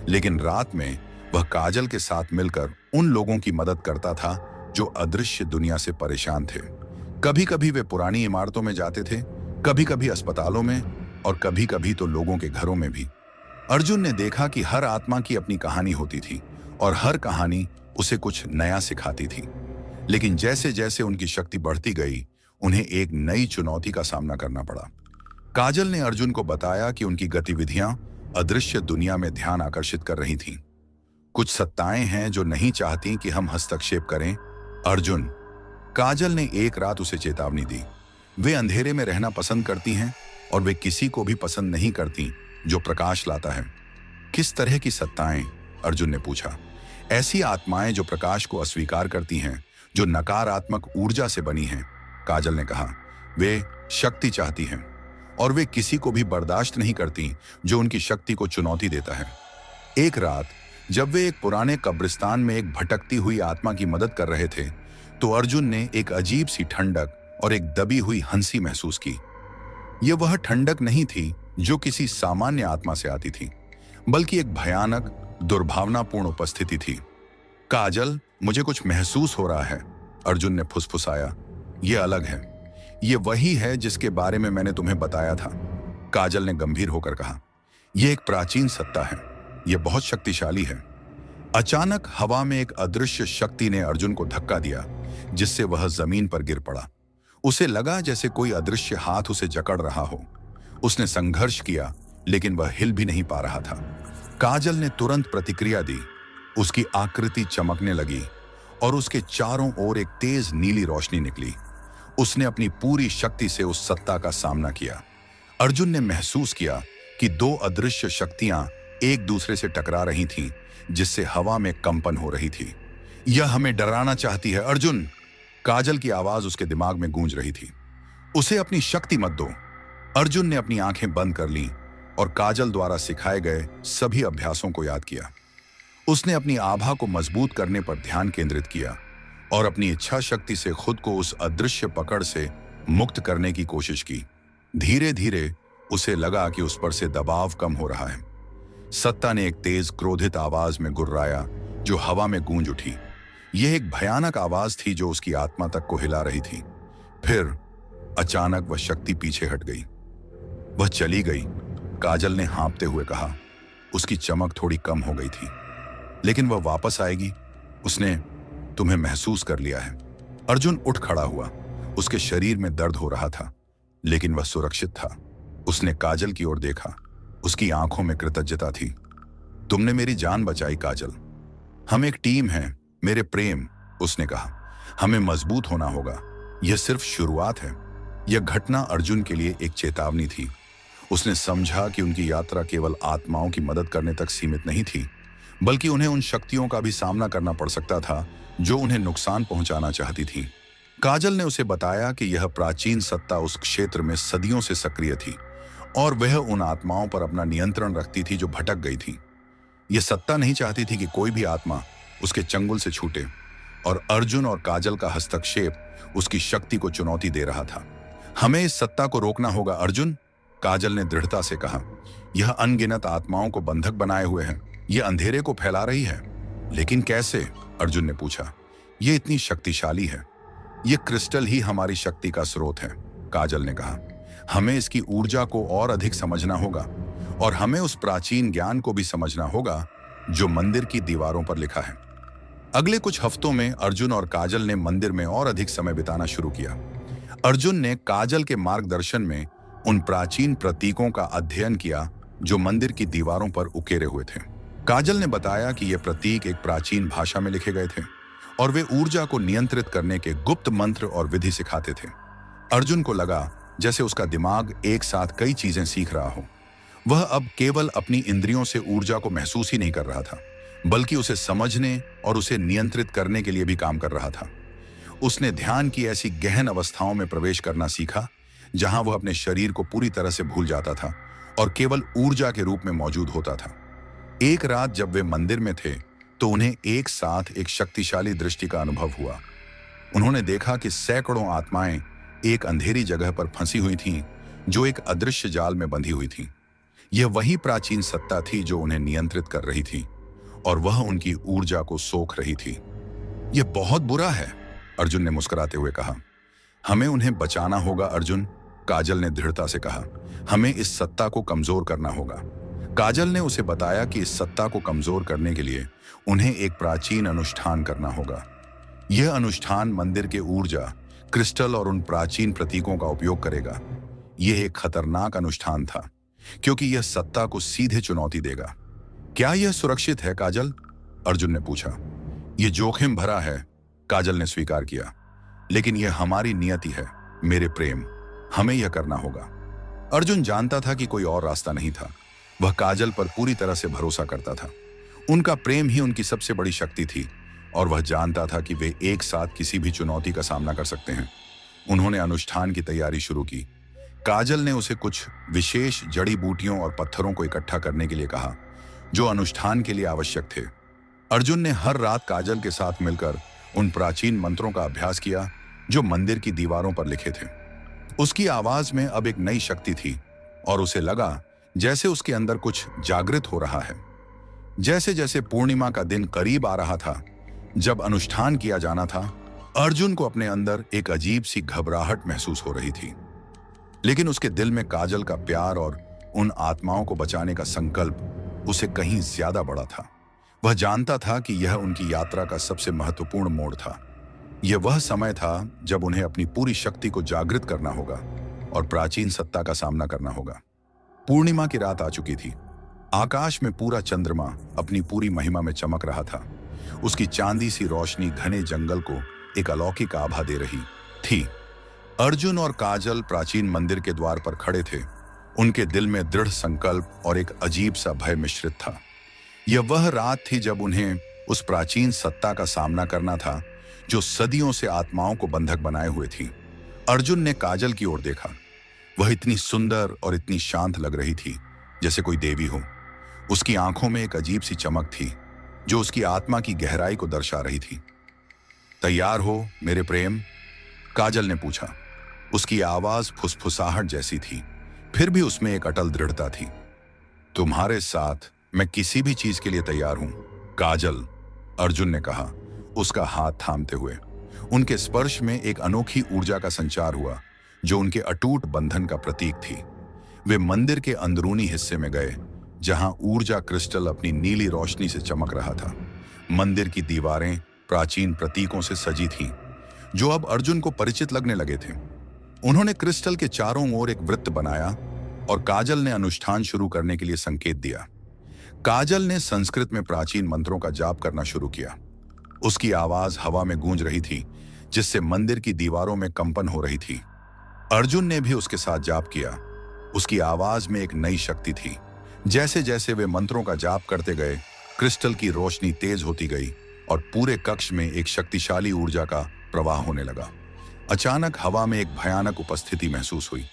Speaker 1: लेकिन रात में वह काजल के साथ मिलकर उन लोगों की मदद करता था जो अदृश्य दुनिया से परेशान थे। कभी कभी वे पुरानी इमारतों में जाते थे, कभी कभी अस्पतालों में, और कभी कभी तो लोगों के घरों में भी। अर्जुन ने देखा कि हर आत्मा की अपनी कहानी होती थी और हर कहानी उसे कुछ नया सिखाती थी। लेकिन जैसे जैसे उनकी शक्ति बढ़ती गई, उन्हें एक नई चुनौती का सामना करना पड़ा। काजल ने अर्जुन को बताया कि उनकी गतिविधियां अदृश्य दुनिया में ध्यान आकर्षित कर रही थीं। कुछ सत्ताएं हैं जो नहीं चाहती कि हम हस्तक्षेप करें, अर्जुन, काजल ने एक रात उसे चेतावनी दी। वे अंधेरे में रहना पसंद करती हैं और वे किसी को भी पसंद नहीं करती जो प्रकाश लाता है। किस तरह की सत्ताएं? अर्जुन ने पूछा। ऐसी आत्माएं जो प्रकाश को अस्वीकार करती हैं, जो नकारात्मक ऊर्जा से बनी हैं, काजल ने कहा। वे शक्ति चाहती हैं और वे किसी को भी बर्दाश्त नहीं करती जो उनकी शक्ति को चुनौती देता है। एक रात जब वे एक पुराने कब्रिस्तान में एक भटकती हुई आत्मा की मदद कर रहे थे, तो अर्जुन ने एक अजीब सी ठंडक और एक दबी हुई हंसी महसूस की। यह वह ठंडक नहीं थी जो किसी सामान्य आत्मा से आती थी, बल्कि एक भयानक, दुर्भावनापूर्ण उपस्थिति थी। काजल, मुझे कुछ महसूस हो रहा है, अर्जुन ने फुसफुसाया। यह अलग है। यह वही है जिसके बारे में मैंने तुम्हें बताया था, काजल ने गंभीर होकर कहा। यह एक प्राचीन सत्ता है, यह बहुत शक्तिशाली है। अचानक हवा में एक अदृश्य शक्ति ने अर्जुन को धक्का दिया, जिससे वह जमीन पर गिर पड़ा। उसे लगा जैसे कोई अदृश्य हाथ उसे जकड़ रहा हो। उसने संघर्ष किया, लेकिन वह हिल भी नहीं पा रहा था। काजल ने तुरंत प्रतिक्रिया दी। उसकी आकृति चमकने लगी और उसके चारों ओर एक तेज नीली रोशनी निकली। उसने अपनी पूरी शक्ति से उस सत्ता का सामना किया। अर्जुन ने महसूस किया कि दो अदृश्य शक्तियां एक दूसरे से टकरा रही थीं, जिससे हवा में कंपन हो रही थी। यह हमें डराना चाहती है, अर्जुन, काजल की आवाज उसके दिमाग में गूंज रही थी। उसे अपनी शक्ति मत दो। अर्जुन ने अपनी आंखें बंद कर लीं और काजल द्वारा सिखाए गए सभी अभ्यासों को याद किया। उसने अपनी आभा को मजबूत करने पर ध्यान केंद्रित किया और अपनी इच्छा शक्ति से खुद को उस अदृश्य पकड़ से मुक्त करने की कोशिश की। धीरे धीरे उसे लगा कि उस पर से दबाव कम हो रहा है। सत्ता ने एक तेज क्रोधित आवाज में गुर्राया जो हवा में गूंज उठी। यह एक भयानक आवाज थी जो उसकी आत्मा तक को हिला रही थी। फिर अचानक वह शक्ति पीछे हट गई। वह चली गई, काजल ने हाँफते हुए कहा। उसकी चमक थोड़ी कम हो गई थी, लेकिन वह वापस आएगी। उसने तुम्हें महसूस कर लिया है। अर्जुन उठ खड़ा हुआ। उसके शरीर में दर्द हो रहा था, लेकिन वह सुरक्षित था। उसने काजल की ओर देखा। उसकी आंखों में कृतज्ञता थी। तुमने मेरी जान बचाई, काजल। हम एक टीम हैं, मेरे प्रेम, उसने कहा। हमें मजबूत होना होगा। यह सिर्फ शुरुआत है। यह घटना अर्जुन के लिए एक चेतावनी थी। उसने समझा कि उनकी यात्रा केवल आत्माओं की मदद करने तक सीमित नहीं थी, बल्कि उन्हें उन शक्तियों का भी सामना करना पड़ सकता था जो उन्हें नुकसान पहुंचाना चाहती थी। काजल ने उसे बताया कि यह प्राचीन सत्ता उस क्षेत्र में सदियों से सक्रिय थी और वह उन आत्माओं पर अपना नियंत्रण रखती थी जो भटक गई थी। यह सत्ता नहीं चाहती थी कि कोई भी आत्मा उसके चंगुल से छूटे, और अर्जुन और काजल का हस्तक्षेप उसकी शक्ति को चुनौती दे रहा था। हमें इस सत्ता को रोकना होगा, अर्जुन, काजल ने दृढ़ता से कहा। यह अनगिनत आत्माओं को बंधक बनाए हुए है। यह अंधेरे को फैला रही है। लेकिन कैसे? अर्जुन ने पूछा। यह इतनी शक्तिशाली है। यह क्रिस्टल ही हमारी शक्ति का स्रोत है, काजल ने कहा। हमें इसकी ऊर्जा को और अधिक समझना होगा, और हमें उस प्राचीन ज्ञान को भी समझना होगा जो मंदिर की दीवारों पर लिखा है। अगले कुछ हफ्तों में अर्जुन और काजल ने मंदिर में और अधिक समय बिताना शुरू किया। अर्जुन ने काजल के मार्गदर्शन में उन प्राचीन प्रतीकों का अध्ययन किया जो मंदिर की दीवारों पर उकेरे हुए थे। काजल ने बताया कि ये प्रतीक एक प्राचीन भाषा में लिखे गए थे और वे ऊर्जा को नियंत्रित करने के गुप्त मंत्र और विधि सिखाते थे। अर्जुन को लगा जैसे उसका दिमाग एक साथ कई चीजें सीख रहा हो। वह अब केवल अपनी इंद्रियों से ऊर्जा को महसूस ही नहीं कर रहा था, बल्कि उसे समझने और उसे नियंत्रित करने के लिए भी काम कर रहा था। उसने ध्यान की ऐसी गहन अवस्थाओं में प्रवेश करना सीखा जहां वह अपने शरीर को पूरी तरह से भूल जाता था और केवल ऊर्जा के रूप में मौजूद होता था। एक रात जब वे मंदिर में थे तो उन्हें एक साथ एक शक्तिशाली दृष्टि का अनुभव हुआ। उन्होंने देखा कि सैकड़ों आत्माएं एक अंधेरी जगह पर फंसी हुई थीं जो एक अदृश्य जाल में बंधी हुई थीं। यह वही प्राचीन सत्ता थी जो उन्हें नियंत्रित कर रही थी और वह उनकी ऊर्जा को सोख रही थी। यह बहुत बुरा है, अर्जुन ने मुस्कुराते हुए कहा। हमें उन्हें बचाना होगा अर्जुन, काजल ने दृढ़ता से कहा। हमें इस सत्ता को कमजोर करना होगा। काजल ने उसे बताया कि इस सत्ता को कमजोर करने के लिए उन्हें एक प्राचीन अनुष्ठान करना होगा। यह अनुष्ठान मंदिर के ऊर्जा, क्रिस्टल और उन प्राचीन प्रतीकों का उपयोग करेगा। यह एक खतरनाक अनुष्ठान था क्योंकि यह सत्ता को सीधे चुनौती देगा। क्या यह सुरक्षित है काजल? अर्जुन ने पूछा। यह जोखिम भरा है, काजल ने स्वीकार किया, लेकिन यह हमारी नियति है मेरे प्रेम, हमें यह करना होगा। अर्जुन जानता था कि कोई और रास्ता नहीं था। वह काजल पर पूरी तरह से भरोसा करता था। उनका प्रेम ही उनकी सबसे बड़ी शक्ति थी और वह जानता था कि वे एक साथ किसी भी चुनौती का सामना कर सकते हैं। उन्होंने अनुष्ठान की तैयारी शुरू की। काजल ने उसे कुछ विशेष जड़ी बूटियों और पत्थरों को इकट्ठा करने के लिए कहा जो अनुष्ठान के लिए आवश्यक थे। अर्जुन ने हर रात काजल के साथ मिलकर उन प्राचीन मंत्रों का अभ्यास किया जो मंदिर की दीवारों पर लिखे थे। उसकी आवाज में अब एक नई शक्ति थी और उसे लगा जैसे उसके अंदर कुछ जागृत हो रहा है। जैसे जैसे पूर्णिमा का दिन करीब आ रहा था, जब अनुष्ठान किया जाना था, अर्जुन को अपने अंदर एक अजीब सी घबराहट महसूस हो रही थी। लेकिन उसके दिल में काजल का प्यार और उन आत्माओं को बचाने का संकल्प उसे कहीं ज्यादा बड़ा था। वह जानता था कि यह उनकी यात्रा का सबसे महत्वपूर्ण मोड़ था। यह वह समय था जब उन्हें अपनी पूरी शक्ति को जागृत करना होगा और प्राचीन सत्ता का सामना करना होगा। पूर्णिमा की रात आ चुकी थी। आकाश में पूरा चंद्रमा अपनी पूरी महिमा में चमक रहा था। उसकी चांदी सी रोशनी घने जंगल को एक अलौकिक आभा दे रही थी। अर्जुन और काजल प्राचीन मंदिर के द्वार पर खड़े थे। उनके दिल में दृढ़ संकल्प और एक अजीब सा भय मिश्रित था। यह वह रात थी जब उन्हें उस प्राचीन सत्ता का सामना करना था जो सदियों से आत्माओं को बंधक बनाए हुए थी। अर्जुन ने काजल की ओर देखा। वह इतनी सुंदर और इतनी शांत लग रही थी जैसे कोई देवी हो। उसकी आंखों में एक अजीब सी चमक थी जो उसकी आत्मा की गहराई को दर्शा रही थी। तैयार हो मेरे प्रेम? काजल ने पूछा। उसकी आवाज फुसफुसाहट जैसी थी, फिर भी उसमें एक अटल दृढ़ता थी। तुम्हारे साथ मैं किसी भी चीज के लिए तैयार हूं काजल, अर्जुन ने कहा, उसका हाथ थामते हुए। उनके स्पर्श में एक अनोखी ऊर्जा का संचार हुआ जो उनके अटूट बंधन का प्रतीक थी। वे मंदिर के अंदरूनी हिस्से में गए जहां ऊर्जा क्रिस्टल अपनी नीली रोशनी से चमक रहा था। मंदिर की दीवारें प्राचीन प्रतीकों से सजी थीं जो अब अर्जुन को परिचित लगने लगे थे। उन्होंने क्रिस्टल के चारों ओर एक वृत्त बनाया और काजल ने अनुष्ठान शुरू करने के लिए संकेत दिया। काजल ने संस्कृत में प्राचीन मंत्रों का जाप करना शुरू किया। उसकी आवाज हवा में गूंज रही थी जिससे मंदिर की दीवारों में कंपन हो रही थी। अर्जुन ने भी उसके साथ जाप किया। उसकी आवाज में एक नई शक्ति थी। जैसे जैसे वे मंत्रों का जाप करते गए, क्रिस्टल की रोशनी तेज होती गई और पूरे कक्ष में एक शक्तिशाली ऊर्जा का प्रवाह होने लगा। अचानक हवा में एक भयानक उपस्थिति महसूस हुई।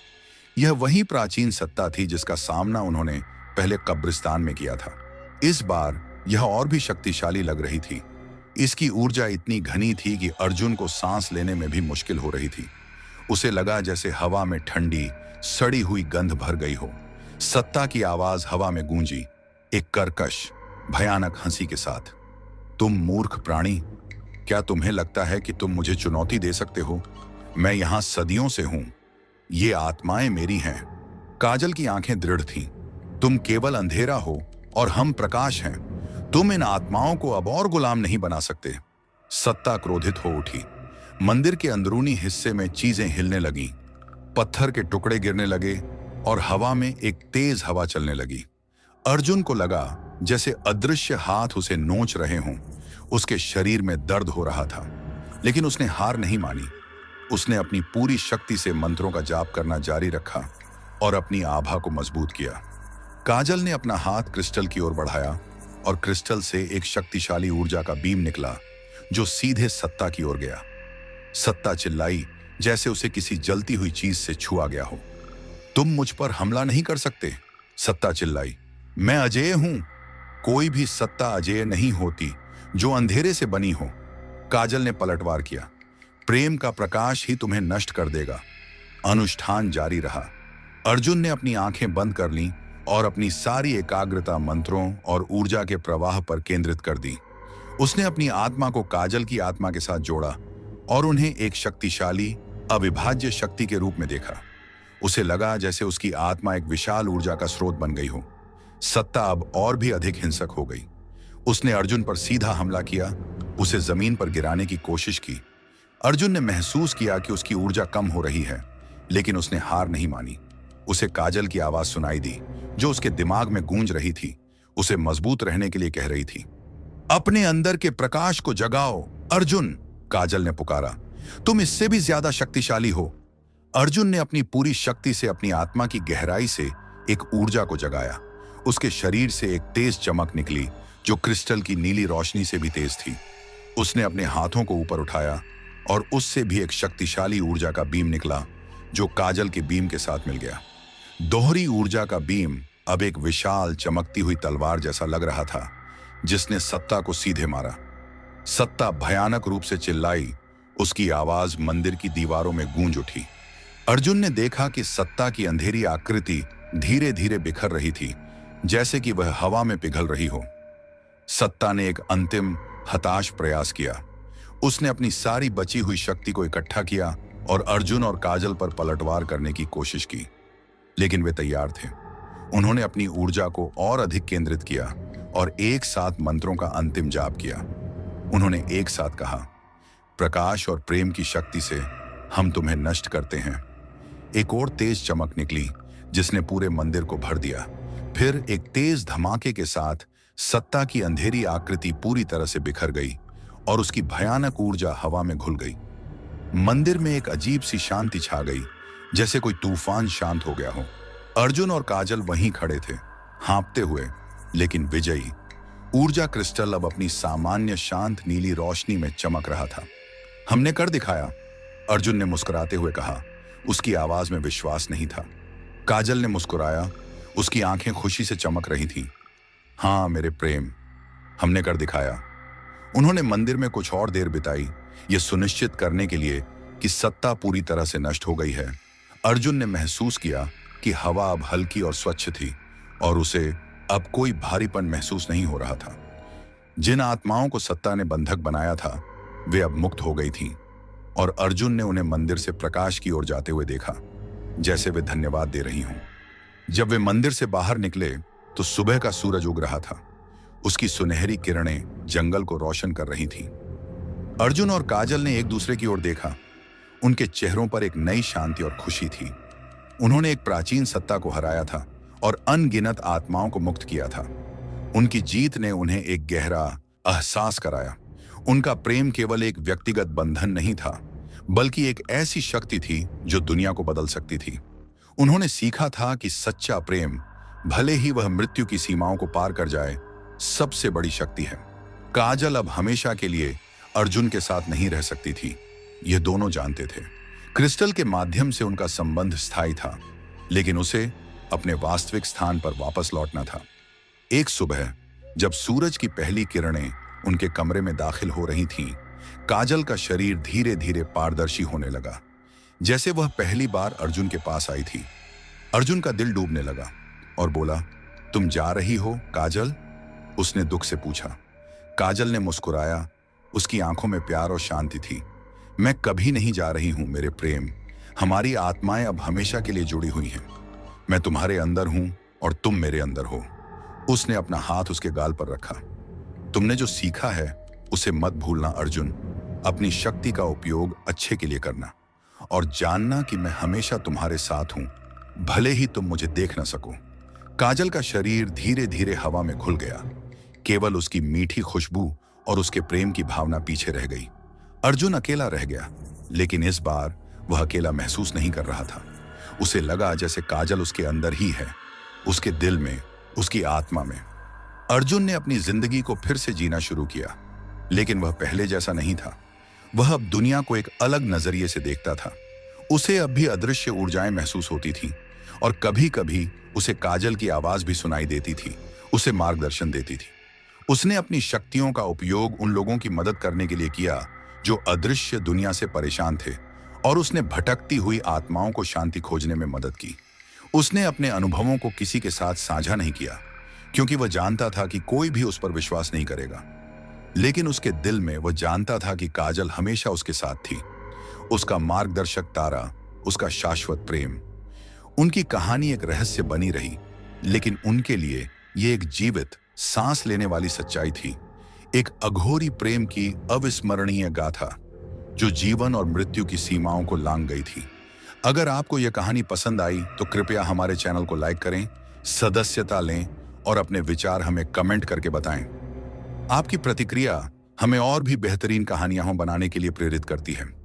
Speaker 1: यह वही प्राचीन सत्ता थी जिसका सामना उन्होंने पहले कब्रिस्तान में किया था। इस बार यह और भी शक्तिशाली लग रही थी। इसकी ऊर्जा इतनी घनी थी कि अर्जुन को सांस लेने में भी मुश्किल हो रही थी। उसे लगा जैसे हवा में ठंडी सड़ी हुई गंध भर गई हो। सत्ता की आवाज हवा में गूंजी, एक कर्कश भयानक हंसी के साथ। तुम मूर्ख प्राणी, क्या तुम्हें लगता है कि तुम मुझे चुनौती दे सकते हो? मैं यहां सदियों से हूं। ये आत्माएं मेरी हैं। काजल की आंखें दृढ़ थीं। तुम केवल अंधेरा हो और हम प्रकाश हैं। तुम इन आत्माओं को अब और गुलाम नहीं बना सकते। सत्ता क्रोधित हो उठी। मंदिर के अंदरूनी हिस्से में चीजें हिलने लगीं। पत्थर के टुकड़े गिरने लगे और हवा में एक तेज हवा चलने लगी। अर्जुन को लगा जैसे अदृश्य हाथ उसे नोच रहे हों। उसके शरीर में दर्द हो रहा था, लेकिन उसने हार नहीं मानी। उसने अपनी पूरी शक्ति से मंत्रों का जाप करना जारी रखा और अपनी आभा को मजबूत किया। काजल ने अपना हाथ क्रिस्टल की ओर बढ़ाया और क्रिस्टल से एक शक्तिशाली ऊर्जा का बीम निकला जो सीधे सत्ता की ओर गया। सत्ता चिल्लाई जैसे उसे किसी जलती हुई चीज से छुआ गया हो। तुम मुझ पर हमला नहीं कर सकते, सत्ता चिल्लाई। मैं अजेय हूं। कोई भी सत्ता अजेय नहीं होती जो अंधेरे से बनी हो। काजल ने पलटवार किया। प्रेम का प्रकाश ही तुम्हें नष्ट कर देगा। अनुष्ठान जारी रहा। अर्जुन ने अपनी आंखें बंद कर लीं और अपनी सारी एकाग्रता मंत्रों और ऊर्जा के प्रवाह पर केंद्रित कर दी। उसने अपनी आत्मा को काजल की आत्मा के साथ जोड़ा और उन्हें एक शक्तिशाली, अविभाज्य शक्ति के रूप में देखा। उसे लगा जैसे उसकी आत्मा एक विशाल ऊर्जा का स्रोत बन गई हो। सत्ता अब और भी अधिक हिंसक हो गई। उसने अर्जुन पर सीधा हमला किया, उसे जमीन पर गिराने की कोशिश की। अर्जुन ने महसूस किया कि उसकी ऊर्जा कम हो रही है, लेकिन उसने हार नहीं मानी। उसे काजल की आवाज सुनाई दी, जो उसके दिमाग में गूंज रही थी, उसे मजबूत रहने के लिए कह रही थी। अपने अंदर के प्रकाश को जगाओ अर्जुन, काजल ने पुकारा। तुम इससे भी ज्यादा शक्तिशाली हो। अर्जुन ने अपनी पूरी शक्ति से अपनी आत्मा की गहराई से एक ऊर्जा को जगाया। उसके शरीर से एक तेज चमक निकली, जो क्रिस्टल की नीली रोशनी से भी तेज थी। उसने अपने हाथों को ऊपर उठाया और उससे भी एक शक्तिशाली ऊर्जा का बीम निकला, जो काजल के बीम के साथ मिल गया। दोहरी ऊर्जा का बीम अब एक विशाल चमकती हुई तलवार जैसा लग रहा था, जिसने सत्ता को सीधे मारा। सत्ता भयानक रूप से चिल्लाई, उसकी आवाज मंदिर की दीवारों में गूंज उठी। अर्जुन ने देखा कि सत्ता की अंधेरी आकृति धीरे धीरे बिखर रही थी, जैसे कि वह हवा में पिघल रही हो। सत्ता ने एक अंतिम हताश प्रयास किया। उसने अपनी सारी बची हुई शक्ति को इकट्ठा किया और अर्जुन और काजल पर पलटवार करने की कोशिश की, लेकिन वे तैयार थे। उन्होंने अपनी ऊर्जा को और अधिक केंद्रित किया और एक साथ मंत्रों का अंतिम जाप किया। उन्होंने एक साथ कहा, प्रकाश और प्रेम की शक्ति से हम तुम्हें नष्ट करते हैं। एक और तेज चमक निकली, जिसने पूरे मंदिर को भर दिया। फिर एक तेज धमाके के साथ सत्ता की अंधेरी आकृति पूरी तरह से बिखर गई और उसकी भयानक ऊर्जा हवा में घुल गई। मंदिर में एक अजीब सी शांति छा गई, जैसे कोई तूफान शांत हो गया हो। अर्जुन और काजल वहीं खड़े थे, हाँफते हुए लेकिन विजयी। ऊर्जा क्रिस्टल अब अपनी सामान्य शांत नीली रोशनी में चमक रहा था। हमने कर दिखाया, अर्जुन ने मुस्कुराते हुए कहा। उसकी आवाज में विश्वास नहीं था। काजल ने मुस्कुराया, उसकी आंखें खुशी से चमक रही थीं। हाँ मेरे प्रेम, हमने कर दिखाया। उन्होंने मंदिर में कुछ और देर बिताई, ये सुनिश्चित करने के लिए कि सत्ता पूरी तरह से नष्ट हो गई है। अर्जुन ने महसूस किया कि हवा अब हल्की और स्वच्छ थी और उसे अब कोई भारीपन महसूस नहीं हो रहा था। जिन आत्माओं को सत्ता ने बंधक बनाया था, वे अब मुक्त हो गई थीं और अर्जुन ने उन्हें मंदिर से प्रकाश की ओर जाते हुए देखा, जैसे वे धन्यवाद दे रही हों। जब वे मंदिर से बाहर निकले तो सुबह का सूरज उग रहा था। उसकी सुनहरी किरणें जंगल को रोशन कर रही थीं। अर्जुन और काजल ने एक दूसरे की ओर देखा। उनके चेहरों पर एक नई शांति और खुशी थी। उन्होंने एक प्राचीन सत्ता को हराया था और अनगिनत आत्माओं को मुक्त किया था। उनकी जीत ने उन्हें एक गहरा एहसास कराया। उनका प्रेम केवल एक व्यक्तिगत बंधन नहीं था, बल्कि एक ऐसी शक्ति थी जो दुनिया को बदल सकती थी। उन्होंने सीखा था कि सच्चा प्रेम, भले ही वह मृत्यु की सीमाओं को पार कर जाए, सबसे बड़ी शक्ति है। काजल अब हमेशा के लिए अर्जुन के साथ नहीं रह सकती थी, ये दोनों जानते थे। क्रिस्टल के माध्यम से उनका संबंध स्थायी था, लेकिन उसे अपने वास्तविक स्थान पर वापस लौटना था। एक सुबह जब सूरज की पहली किरणें उनके कमरे में दाखिल हो रही थीं, काजल का शरीर धीरे धीरे पारदर्शी होने लगा, जैसे वह पहली बार अर्जुन के पास आई थी। अर्जुन का दिल डूबने लगा और बोला, तुम जा रही हो काजल? उसने दुख से पूछा। काजल ने मुस्कुराया, उसकी आंखों में प्यार और शांति थी। मैं कभी नहीं जा रही हूं मेरे प्रेम, हमारी आत्माएं अब हमेशा के लिए जुड़ी हुई हैं। मैं तुम्हारे अंदर हूं और तुम मेरे अंदर हो। उसने अपना हाथ उसके गाल पर रखा। तुमने जो सीखा है उसे मत भूलना अर्जुन। अपनी शक्ति का उपयोग अच्छे के लिए करना और जानना कि मैं हमेशा तुम्हारे साथ हूं, भले ही तुम मुझे देख न सको। काजल का शरीर धीरे धीरे हवा में घुल गया। केवल उसकी मीठी खुशबू और उसके प्रेम की भावना पीछे रह गई। अर्जुन अकेला रह गया, लेकिन इस बार वह अकेला महसूस नहीं कर रहा था। उसे लगा जैसे काजल उसके अंदर ही है, उसके दिल में, उसकी आत्मा में। अर्जुन ने अपनी जिंदगी को फिर से जीना शुरू किया, लेकिन वह पहले जैसा नहीं था। वह अब दुनिया को एक अलग नजरिए से देखता था। उसे अब भी अदृश्य ऊर्जाएं महसूस होती थीं और कभी कभी उसे काजल की आवाज भी सुनाई देती थी, उसे मार्गदर्शन देती थी। उसने अपनी शक्तियों का उपयोग उन लोगों की मदद करने के लिए किया जो अदृश्य दुनिया से परेशान थे, और उसने भटकती हुई आत्माओं को शांति खोजने में मदद की। उसने अपने अनुभवों को किसी के साथ साझा नहीं किया, क्योंकि वह जानता था कि कोई भी उस पर विश्वास नहीं करेगा। लेकिन उसके दिल में वह जानता था कि काजल हमेशा उसके साथ थी, उसका मार्गदर्शक तारा, उसका शाश्वत प्रेम। उनकी कहानी एक रहस्य बनी रही, लेकिन उनके लिए ये एक जीवित, सांस लेने वाली सच्चाई थी, एक अघोरी प्रेम की अविस्मरणीय गाथा जो जीवन और मृत्यु की सीमाओं को लांघ गई थी। अगर आपको यह कहानी पसंद आई तो कृपया हमारे चैनल को लाइक करें, सदस्यता लें और अपने विचार हमें कमेंट करके बताएं। आपकी प्रतिक्रिया हमें और भी बेहतरीन कहानियां बनाने के लिए प्रेरित करती है।